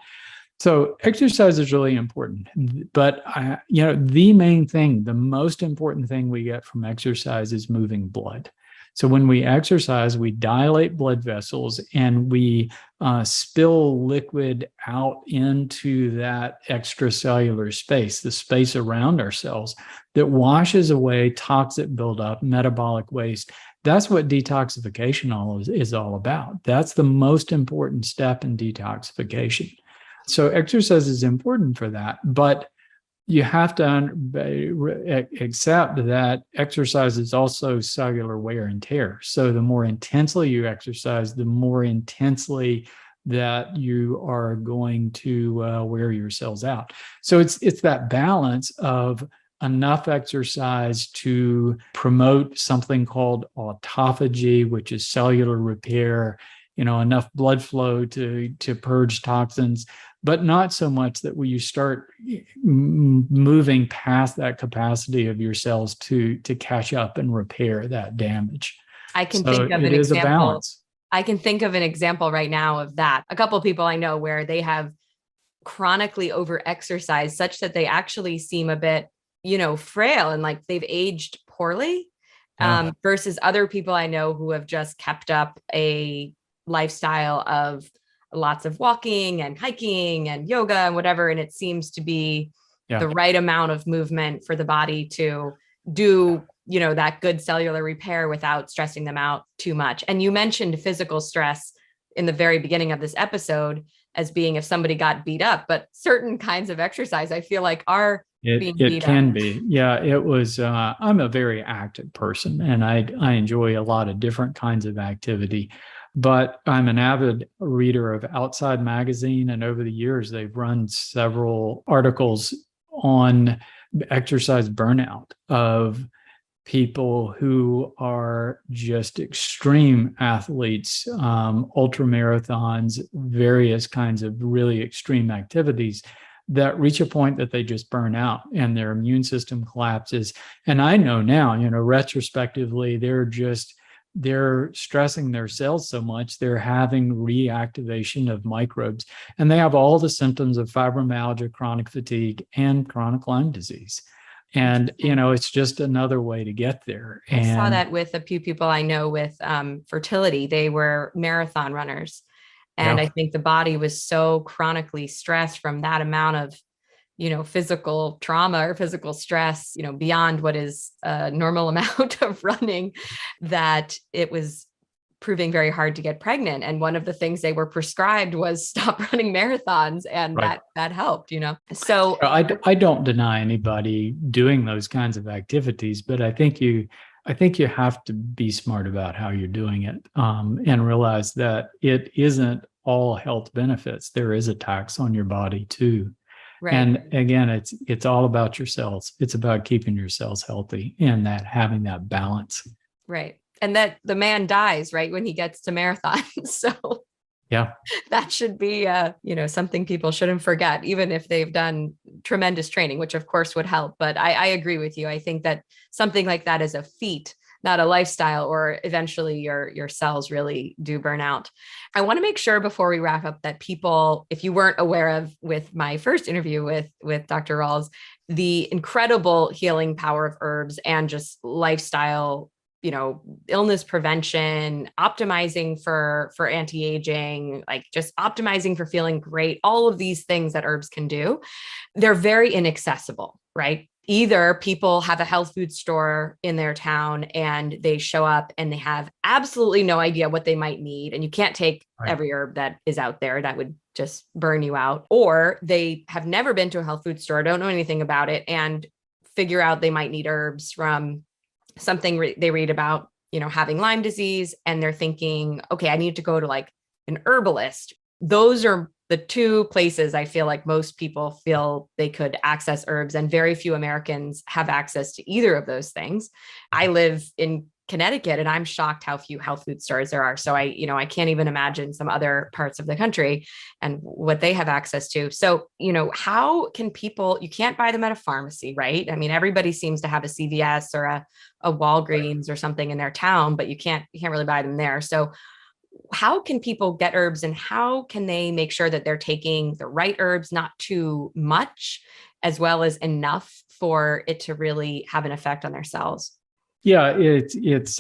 So exercise is really important, but the main thing, the most important thing we get from exercise is moving blood. So when we exercise, we dilate blood vessels and we spill liquid out into that extracellular space, the space around our cells that washes away toxic buildup, metabolic waste. That's what detoxification is all about. That's the most important step in detoxification. So exercise is important for that, but you have to accept that exercise is also cellular wear and tear. So the more intensely you exercise, the more intensely that you are going to wear your cells out. So it's that balance of enough exercise to promote something called autophagy, which is cellular repair, enough blood flow to purge toxins, but not so much that when you start moving past that capacity of your cells to catch up and repair that damage. I can think of an example. I can think of an example right now of that. A couple of people I know where they have chronically over-exercised such that they actually seem a bit, frail and like they've aged poorly, versus other people I know who have just kept up a lifestyle of lots of walking and hiking and yoga and whatever. And it seems to be the right amount of movement for the body to do, that good cellular repair without stressing them out too much. And you mentioned physical stress in the very beginning of this episode as being if somebody got beat up, but certain kinds of exercise, I feel like are being beat up. It can be. Yeah, it was, I'm a very active person and I enjoy a lot of different kinds of activity. But I'm an avid reader of Outside Magazine, and over the years, they've run several articles on exercise burnout of people who are just extreme athletes, ultra marathons, various kinds of really extreme activities that reach a point that they just burn out and their immune system collapses. And I know now, retrospectively, they're stressing their cells so much, they're having reactivation of microbes, and they have all the symptoms of fibromyalgia, chronic fatigue, and chronic Lyme disease. And, it's just another way to get there. I saw that with a few people I know with fertility. They were marathon runners. And I think the body was so chronically stressed from that amount of physical trauma or physical stress, beyond what is a normal amount of running, that it was proving very hard to get pregnant. And one of the things they were prescribed was stop running marathons. And that helped, So I don't deny anybody doing those kinds of activities, but I think you have to be smart about how you're doing it, and realize that it isn't all health benefits, there is a tax on your body too. Right. And again, it's all about your cells. It's about keeping your cells healthy and that having that balance. Right. And that the man dies right when he gets to marathon. So yeah, that should be, something people shouldn't forget, even if they've done tremendous training, which of course would help. But I agree with you. I think that something like that is a feat, not a lifestyle, or eventually your cells really do burn out. I want to make sure before we wrap up that people, if you weren't aware of with my first interview with Dr. Rawls, the incredible healing power of herbs and just lifestyle, illness prevention, optimizing for anti-aging, like just optimizing for feeling great, all of these things that herbs can do, they're very inaccessible, right? Either people have a health food store in their town and they show up and they have absolutely no idea what they might need. And you can't take every herb that is out there, that would just burn you out. Or they have never been to a health food store, don't know anything about it, and figure out they might need herbs from something they read about, having Lyme disease. And they're thinking, okay, I need to go to like an herbalist. Those are the two places I feel like most people feel they could access herbs, and very few Americans have access to either of those things. I live in Connecticut and I'm shocked how few health food stores there are. So I can't even imagine some other parts of the country and what they have access to. So, how can people, you can't buy them at a pharmacy, right? I mean, everybody seems to have a CVS or a Walgreens or something in their town, but you can't really buy them there. So how can people get herbs, and how can they make sure that they're taking the right herbs, not too much, as well as enough for it to really have an effect on their cells? Yeah, it's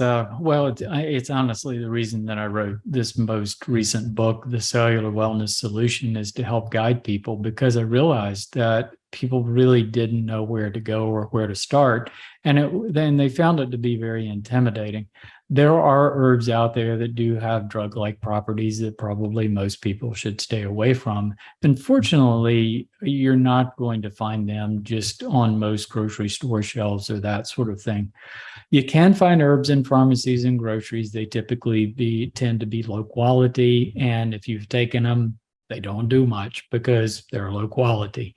honestly the reason that I wrote this most recent book, The Cellular Wellness Solution, is to help guide people, because I realized that people really didn't know where to go or where to start. And then they found it to be very intimidating. There are herbs out there that do have drug-like properties that probably most people should stay away from. Unfortunately, you're not going to find them just on most grocery store shelves or that sort of thing. You can find herbs in pharmacies and groceries. They typically tend to be low quality. And if you've taken them, they don't do much because they're low quality.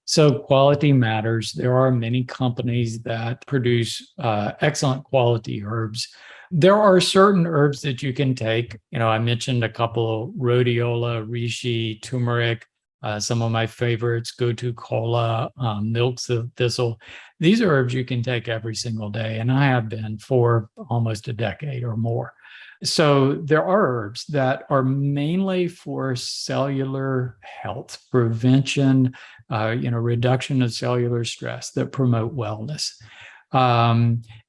So quality matters. There are many companies that produce excellent quality herbs. There are certain herbs that you can take. I mentioned a couple: rhodiola, reishi, turmeric. Some of my favorites: gotu kola, milks of thistle. These are herbs you can take every single day, and I have been for almost a decade or more. So there are herbs that are mainly for cellular health, prevention, reduction of cellular stress, that promote wellness.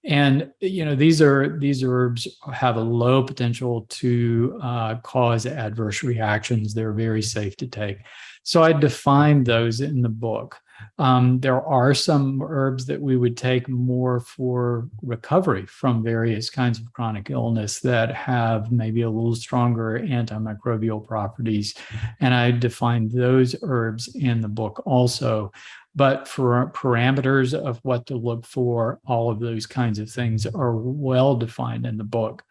These herbs have a low potential to cause adverse reactions. They're very safe to take. So I defined those in the book. There are some herbs that we would take more for recovery from various kinds of chronic illness that have maybe a little stronger antimicrobial properties. And I defined those herbs in the book also. But for parameters of what to look for, all of those kinds of things are well defined in the book.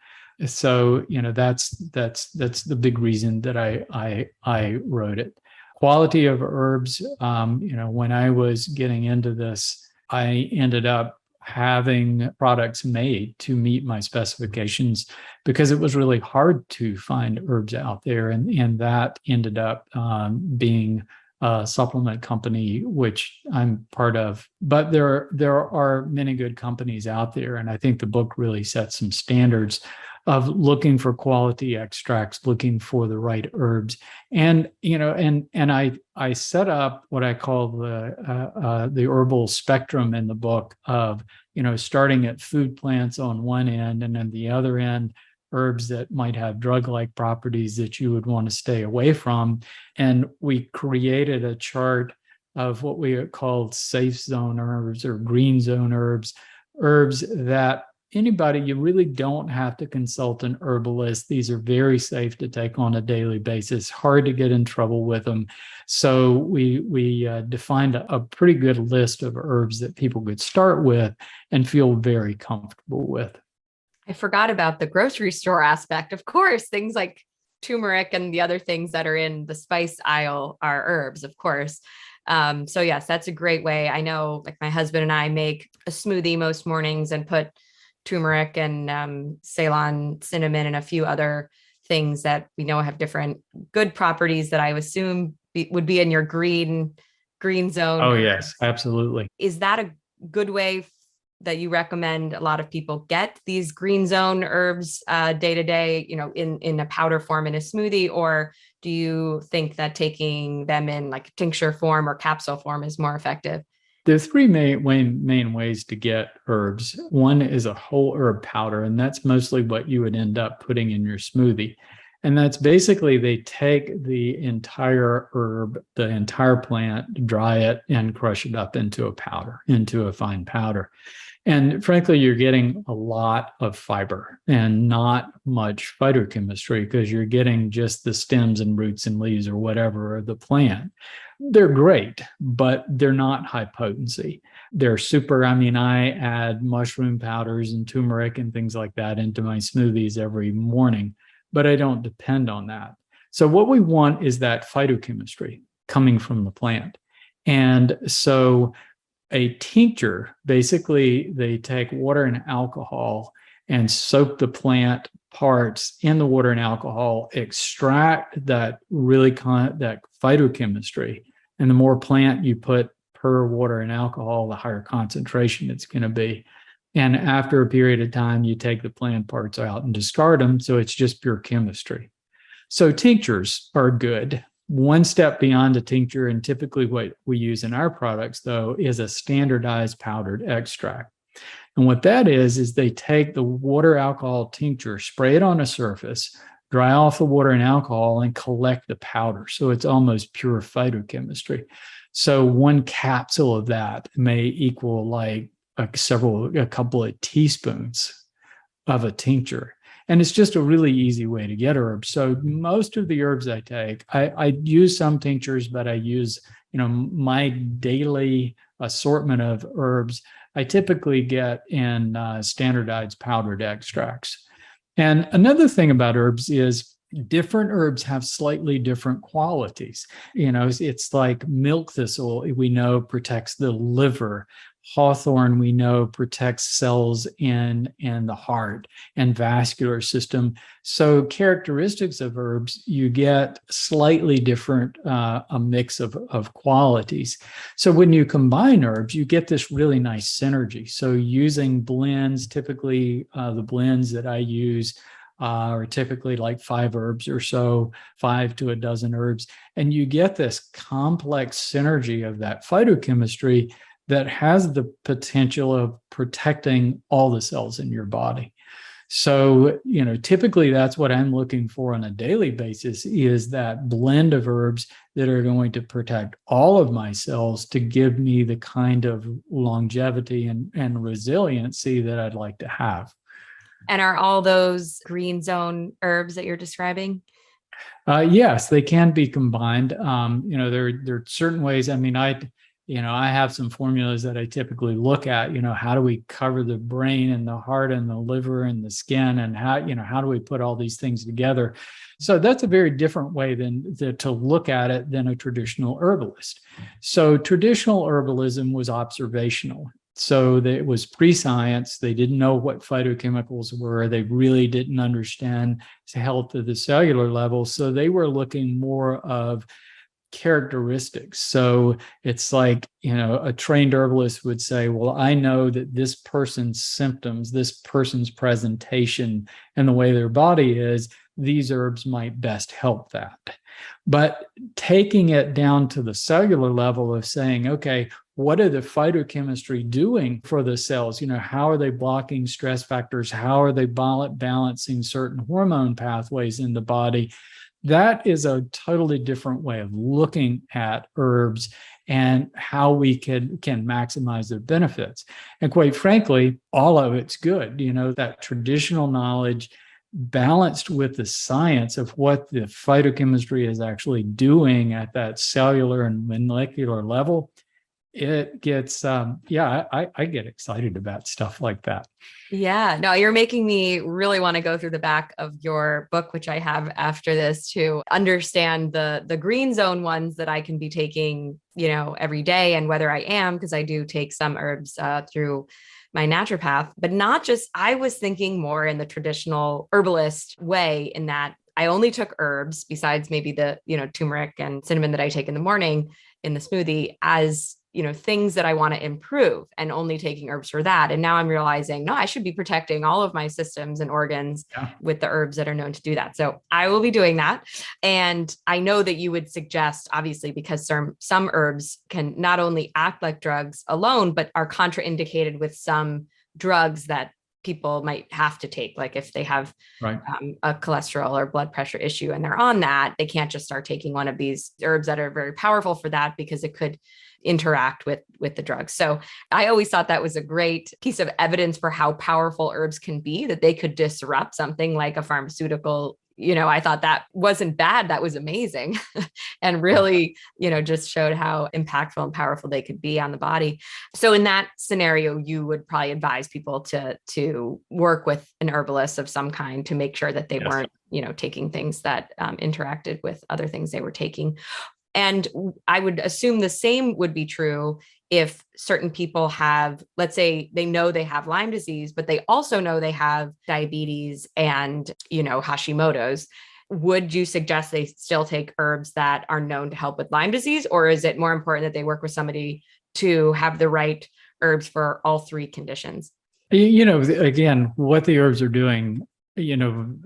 So, that's the big reason that I wrote it. Quality of herbs, when I was getting into this, I ended up having products made to meet my specifications because it was really hard to find herbs out there. And that ended up being a supplement company, which I'm part of. But there are many good companies out there. And I think the book really sets some standards of looking for quality extracts, looking for the right herbs. And, I set up what I call the herbal spectrum in the book of, starting at food plants on one end, and then the other end, herbs that might have drug-like properties that you would want to stay away from. And we created a chart of what we called safe zone herbs or green zone herbs that you really don't have to consult an herbalist. These are very safe to take on a daily basis, hard to get in trouble with them. So we defined a pretty good list of herbs that people could start with and feel very comfortable with. I forgot about the grocery store aspect. Of course, things like turmeric and the other things that are in the spice aisle are herbs, of course. So yes, that's a great way. I know like my husband and I make a smoothie most mornings and put turmeric and Ceylon cinnamon and a few other things that we know have different good properties that I assume would be in your green zone. Oh, yes, absolutely. Is that a good way that you recommend a lot of people get these green zone herbs day to day, in a powder form in a smoothie? Or do you think that taking them in like tincture form or capsule form is more effective? There are three main ways to get herbs. One is a whole herb powder, and that's mostly what you would end up putting in your smoothie. And that's basically they take the entire herb, the entire plant, dry it, and crush it up into a powder, into a fine powder. And frankly, you're getting a lot of fiber and not much phytochemistry because you're getting just the stems and roots and leaves or whatever of the plant. They're great, but they're not high potency. They're super. I add mushroom powders and turmeric and things like that into my smoothies every morning, but I don't depend on that. So what we want is that phytochemistry coming from the plant. And so a tincture, basically they take water and alcohol and soak the plant parts in the water and alcohol, extract that that phytochemistry. And the more plant you put per water and alcohol, the higher concentration it's going to be. And after a period of time, you take the plant parts out and discard them. So it's just pure chemistry. So tinctures are good. One step beyond a tincture, and typically what we use in our products, though, is a standardized powdered extract. And what that is they take the water alcohol tincture, spray it on a surface, dry off the water and alcohol, and collect the powder. So it's almost pure phytochemistry. So one capsule of that may equal like a couple of teaspoons of a tincture. And it's just a really easy way to get herbs. So most of the herbs I take, I use some tinctures, but I use, my daily assortment of herbs, I typically get in standardized powdered extracts. And another thing about herbs is different herbs have slightly different qualities. It's like milk thistle, we know protects the liver. Hawthorn, we know, protects cells in the heart and vascular system. So characteristics of herbs, you get slightly different, a mix of qualities. So when you combine herbs, you get this really nice synergy. So using blends, typically the blends that I use are typically like 5 herbs or so, 5 to a dozen herbs. And you get this complex synergy of that phytochemistry that has the potential of protecting all the cells in your body. So, typically that's what I'm looking for on a daily basis is that blend of herbs that are going to protect all of my cells to give me the kind of longevity and resiliency that I'd like to have. And are all those green zone herbs that you're describing? Yes, they can be combined. There are certain ways. I have some formulas that I typically look at, how do we cover the brain and the heart and the liver and the skin, and how do we put all these things together? So that's a very different way to look at it than a traditional herbalist. So traditional herbalism was observational. So it was pre-science. They didn't know what phytochemicals were. They really didn't understand the health at the cellular level. So they were looking more of characteristics. So it's like, a trained herbalist would say, well, I know that this person's symptoms, this person's presentation, and the way their body is, these herbs might best help that. But taking it down to the cellular level of saying, okay, what are the phytochemistry doing for the cells? How are they blocking stress factors? How are they balancing certain hormone pathways in the body? That is a totally different way of looking at herbs and how we can maximize their benefits. And quite frankly, all of it's good. That traditional knowledge balanced with the science of what the phytochemistry is actually doing at that cellular and molecular level it gets, I get excited about stuff like that. Yeah, no, you're making me really want to go through the back of your book, which I have after this, to understand the green zone ones that I can be taking, every day, and whether I am, because I do take some herbs through my naturopath, but not just, I was thinking more in the traditional herbalist way, in that I only took herbs besides maybe the, turmeric and cinnamon that I take in the morning in the smoothie, as things that I want to improve, and only taking herbs for that. And now I'm realizing, no, I should be protecting all of my systems and organs with the herbs that are known to do that. So I will be doing that. And I know that you would suggest, obviously, because some herbs can not only act like drugs alone, but are contraindicated with some drugs that people might have to take. Like if they have a cholesterol or blood pressure issue and they're on that, they can't just start taking one of these herbs that are very powerful for that, because it could interact with the drugs. So I always thought that was a great piece of evidence for how powerful herbs can be, that they could disrupt something like a pharmaceutical. I thought that wasn't bad. That was amazing. And really, just showed how impactful and powerful they could be on the body. So in that scenario, you would probably advise people to work with an herbalist of some kind to make sure that they weren't, taking things that interacted with other things they were taking. And I would assume the same would be true if certain people have, let's say they know they have Lyme disease, but they also know they have diabetes and, Hashimoto's. Would you suggest they still take herbs that are known to help with Lyme disease? Or is it more important that they work with somebody to have the right herbs for all three conditions? Again, what the herbs are doing,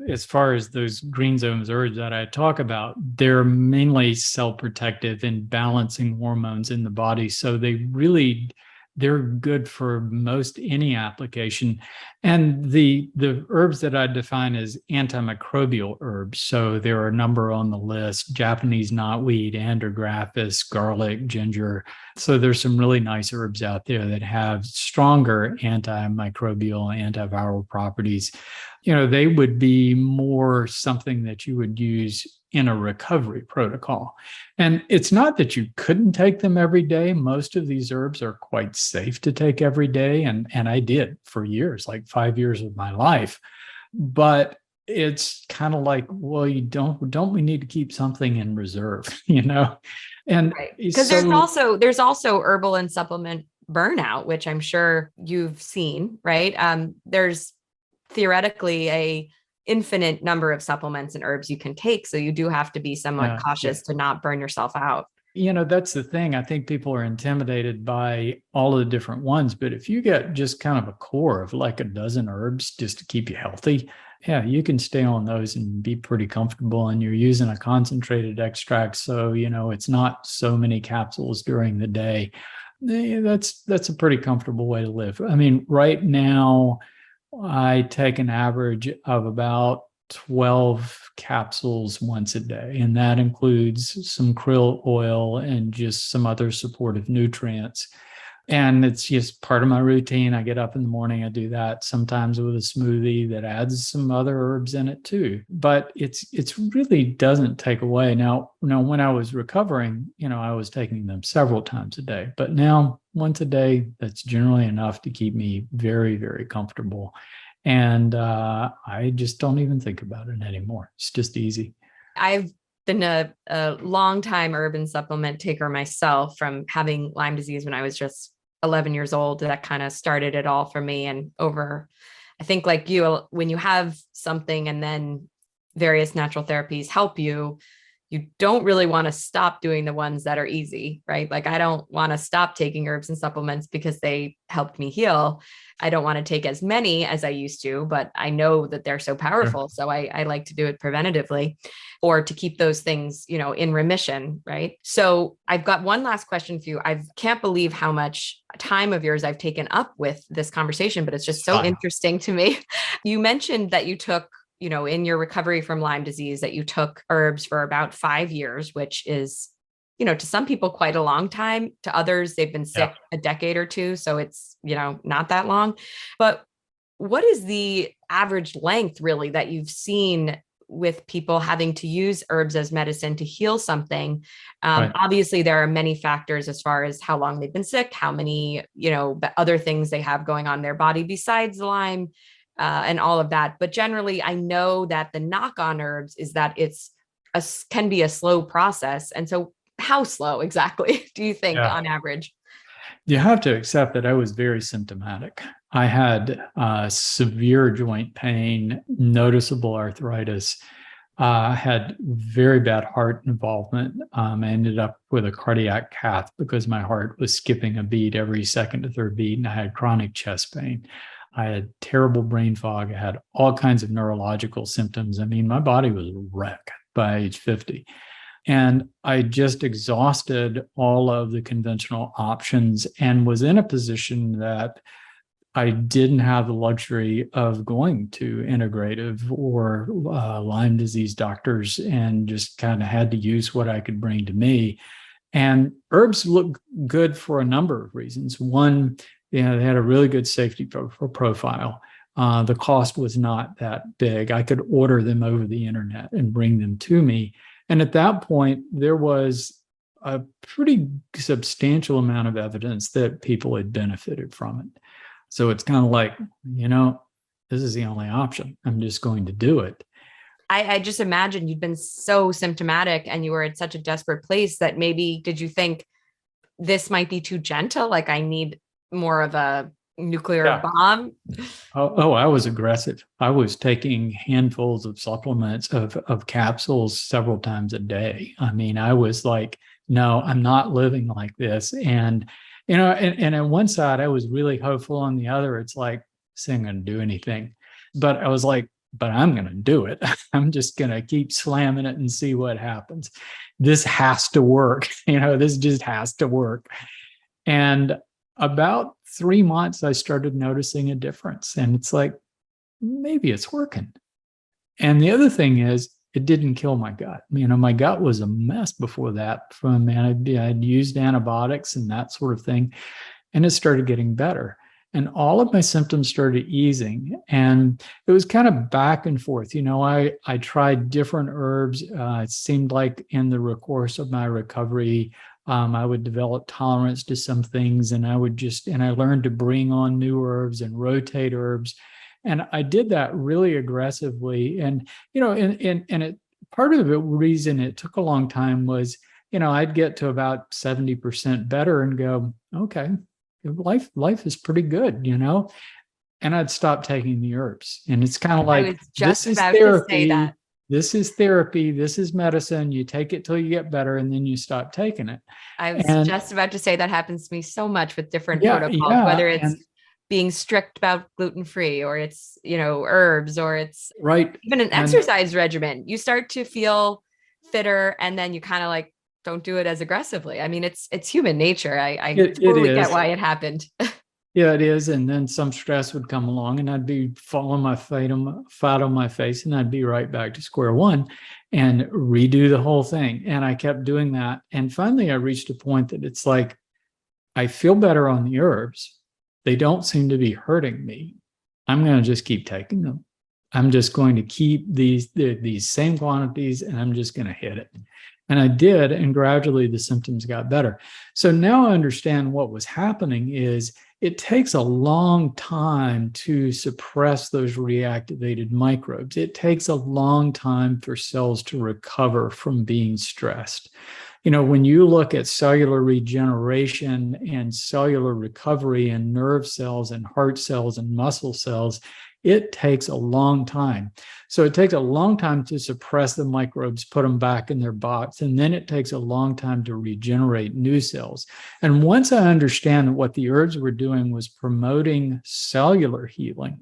as far as those green zones herbs that I talk about, they're mainly cell protective and balancing hormones in the body. So they're good for most any application. And the herbs that I define as antimicrobial herbs. So there are a number on the list: Japanese knotweed, andrographis, garlic, ginger. So there's some really nice herbs out there that have stronger antimicrobial, antiviral properties. They would be more something that you would use in a recovery protocol. And it's not that you couldn't take them every day. Most of these herbs are quite safe to take every day. And I did for years, like 5 years of my life. But it's kind of like, well, don't we need to keep something in reserve, And because there's also herbal and supplement burnout, which I'm sure you've seen, right? There's theoretically a infinite number of supplements and herbs you can take. So you do have to be somewhat cautious to not burn yourself out. That's the thing. I think people are intimidated by all of the different ones, but if you get just kind of a core of like a dozen herbs just to keep you healthy, you can stay on those and be pretty comfortable. And you're using a concentrated extract. So, it's not so many capsules during the day. That's a pretty comfortable way to live. I mean, right now, I take an average of about 12 capsules once a day, and that includes some krill oil and just some other supportive nutrients. And it's just part of my routine. I get up in the morning, I do that, sometimes with a smoothie that adds some other herbs in it too. But it's really doesn't take away. Now, when I was recovering, I was taking them several times a day. But now, once a day, that's generally enough to keep me very, very comfortable. And I just don't even think about it anymore. It's just easy. I've been a long time herb and supplement taker myself, from having Lyme disease when I was just 11 years old. That kind of started it all for me. And over, I think like you, when you have something and then various natural therapies help you, you don't really want to stop doing the ones that are easy, right? Like I don't want to stop taking herbs and supplements because they helped me heal. I don't want to take as many as I used to, but I know that they're so powerful. So I like to do it preventatively, or to keep those things, in remission, right? So I've got one last question for you. I can't believe how much time of yours I've taken up with this conversation, but it's just so interesting to me. You mentioned that you took, in your recovery from Lyme disease, that you took herbs for about 5 years, which is, to some people quite a long time. To others, they've been sick a decade or two. So it's, not that long. But what is the average length really that you've seen with people having to use herbs as medicine to heal something. Right. Obviously, there are many factors as far as how long they've been sick, how many, other things they have going on in their body besides Lyme, and all of that. But generally, I know that the knock on herbs is that can be a slow process. And so how slow exactly do you think Yeah. on average? You have to accept that I was very symptomatic. I had severe joint pain, noticeable arthritis. I had very bad heart involvement. I ended up with a cardiac cath because my heart was skipping a beat every second to third beat, and I had chronic chest pain. I had terrible brain fog. I had all kinds of neurological symptoms. I mean, my body was a wreck by age 50. And I just exhausted all of the conventional options and was in a position that I didn't have the luxury of going to integrative or Lyme disease doctors, and just kind of had to use what I could bring to me. And herbs look good for a number of reasons. One, they had a really good safety profile. The cost was not that big. I could order them over the internet and bring them to me. And at that point, there was a pretty substantial amount of evidence that people had benefited from it. So it's kind of like, this is the only option. I'm just going to do it. I just imagine you'd been so symptomatic and you were in such a desperate place that maybe, did you think this might be too gentle? Like I need more of a nuclear bomb? Oh, I was aggressive. I was taking handfuls of supplements of capsules several times a day. I mean, I was like, no, I'm not living like this. And, and on one side, I was really hopeful. On the other, it's like, this ain't going to do anything. But I was like, but I'm going to do it. I'm just going to keep slamming it and see what happens. This has to work. This just has to work. And about 3 months, I started noticing a difference. And it's like, maybe it's working. And the other thing is, it didn't kill my gut. My gut was a mess before that. I'd used antibiotics and that sort of thing. And it started getting better. And all of my symptoms started easing. And it was kind of back and forth. I tried different herbs. It seemed like in the course of my recovery, I would develop tolerance to some things, and I learned to bring on new herbs and rotate herbs. And I did that really aggressively. And, part of the reason it took a long time was, I'd get to about 70% better and go, okay, life is pretty good, and I'd stop taking the herbs. And it's kind of like, this is therapy. This is therapy. This is medicine. You take it till you get better, and then you stop taking it. I was just about to say that happens to me so much with different protocols, whether it's being strict about gluten-free, or it's, herbs, or it's even an exercise regimen. You start to feel fitter, and then you kind of like don't do it as aggressively. I mean, it's human nature. I totally get why it happened. Yeah, it is. And then some stress would come along, and I'd be falling flat on my face, and I'd be right back to square one and redo the whole thing. And I kept doing that. And finally, I reached a point that it's like, I feel better on the herbs. They don't seem to be hurting me. I'm going to just keep taking them. I'm just going to keep these same quantities, and I'm just going to hit it. And I did, and gradually the symptoms got better. So now I understand what was happening is it takes a long time to suppress those reactivated microbes. It takes a long time for cells to recover from being stressed. When you look at cellular regeneration and cellular recovery in nerve cells and heart cells and muscle cells, it takes a long time. So it takes a long time to suppress the microbes, put them back in their box, and then it takes a long time to regenerate new cells. And once I understand that what the herbs were doing was promoting cellular healing,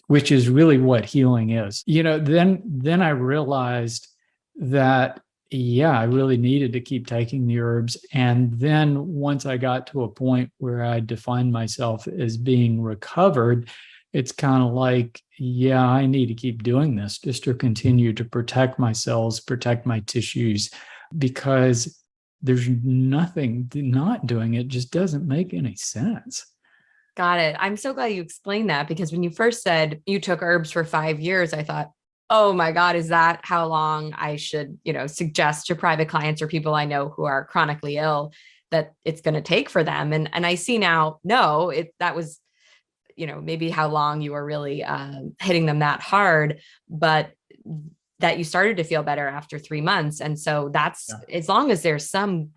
which is really what healing is, then I realized that, I really needed to keep taking the herbs. And then once I got to a point where I defined myself as being recovered, it's kind of like, I need to keep doing this just to continue to protect my cells, protect my tissues, because there's nothing, not doing it just doesn't make any sense. Got it. I'm so glad you explained that, because when you first said you took herbs for 5 years, I thought, oh my God, is that how long I should, suggest to private clients or people I know who are chronically ill that it's going to take for them? And I see now, no, that was, maybe how long you were really hitting them that hard, but that you started to feel better after 3 months. And so that's, as long as there's some,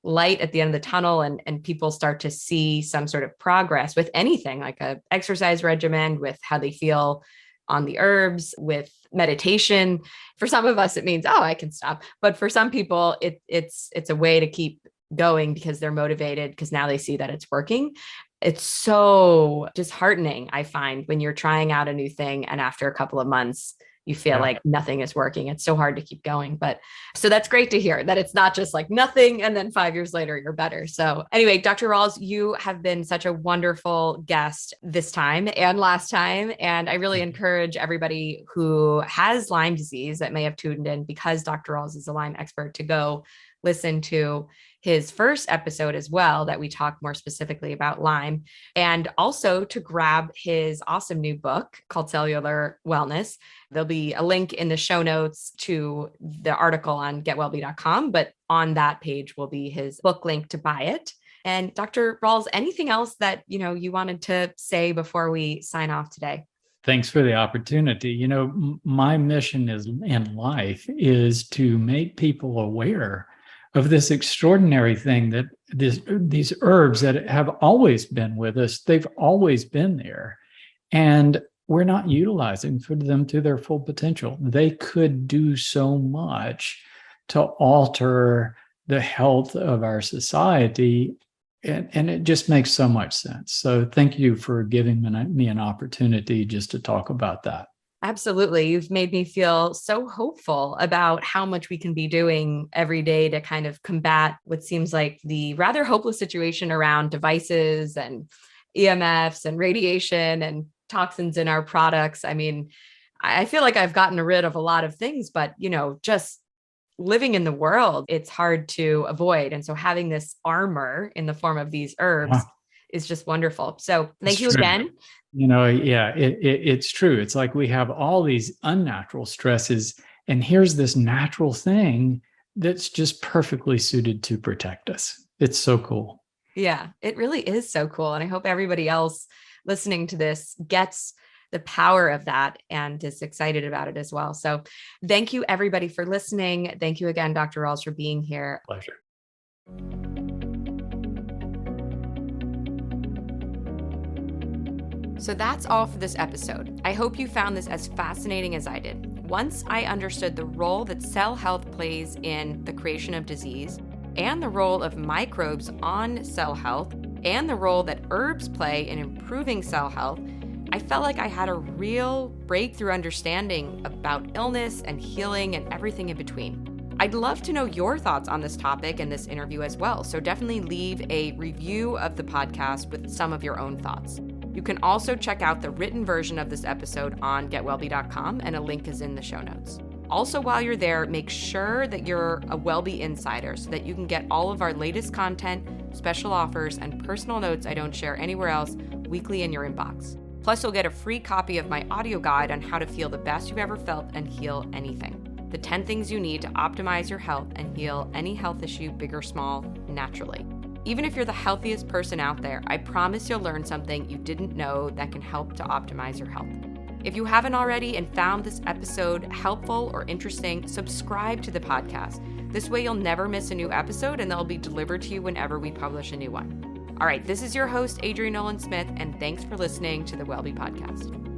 light at the end of the tunnel and people start to see some sort of progress with anything like a exercise regimen, with how they feel on the herbs, with meditation. For some of us, it means, oh, I can stop. But for some people, it's a way to keep going because they're motivated because now they see that it's working. It's so disheartening, I find, when you're trying out a new thing and after a couple of months, you feel like nothing is working. It's so hard to keep going. But so that's great to hear that it's not just like nothing and then 5 years later, you're better. So anyway, Dr. Rawls, you have been such a wonderful guest this time and last time. And I really encourage everybody who has Lyme disease that may have tuned in because Dr. Rawls is a Lyme expert to go listen to his first episode as well, that we talk more specifically about Lyme, and also to grab his awesome new book called Cellular Wellness. There'll be a link in the show notes to the article on getwellbe.com, but on that page will be his book link to buy it. And Dr. Rawls, anything else that, you wanted to say before we sign off today? Thanks for the opportunity. My mission in life is to make people aware of this extraordinary thing that these herbs that have always been with us, they've always been there. And we're not utilizing them to their full potential. They could do so much to alter the health of our society. And it just makes so much sense. So thank you for giving me an opportunity just to talk about that. Absolutely. You've made me feel so hopeful about how much we can be doing every day to kind of combat what seems like the rather hopeless situation around devices and EMFs and radiation and toxins in our products. I mean, I feel like I've gotten rid of a lot of things, but, just living in the world, it's hard to avoid. And so having this armor in the form of these herbs is just wonderful. So thank you again. It's true. It's like we have all these unnatural stresses, and here's this natural thing that's just perfectly suited to protect us. It's so cool. Yeah, it really is so cool. And I hope everybody else listening to this gets the power of that and is excited about it as well. So thank you, everybody, for listening. Thank you again, Dr. Rawls, for being here. Pleasure. So that's all for this episode. I hope you found this as fascinating as I did. Once I understood the role that cell health plays in the creation of disease, and the role of microbes on cell health, and the role that herbs play in improving cell health, I felt like I had a real breakthrough understanding about illness and healing and everything in between. I'd love to know your thoughts on this topic and this interview as well, so definitely leave a review of the podcast with some of your own thoughts. You can also check out the written version of this episode on getwellbe.com, and a link is in the show notes. Also, while you're there, make sure that you're a Wellbe insider so that you can get all of our latest content, special offers, and personal notes I don't share anywhere else weekly in your inbox. Plus, you'll get a free copy of my audio guide on how to feel the best you've ever felt and heal anything. The 10 things you need to optimize your health and heal any health issue, big or small, naturally. Even if you're the healthiest person out there, I promise you'll learn something you didn't know that can help to optimize your health. If you haven't already and found this episode helpful or interesting, subscribe to the podcast. This way you'll never miss a new episode and they'll be delivered to you whenever we publish a new one. All right, this is your host, Adrienne Nolan-Smith, and thanks for listening to the WellBe Podcast.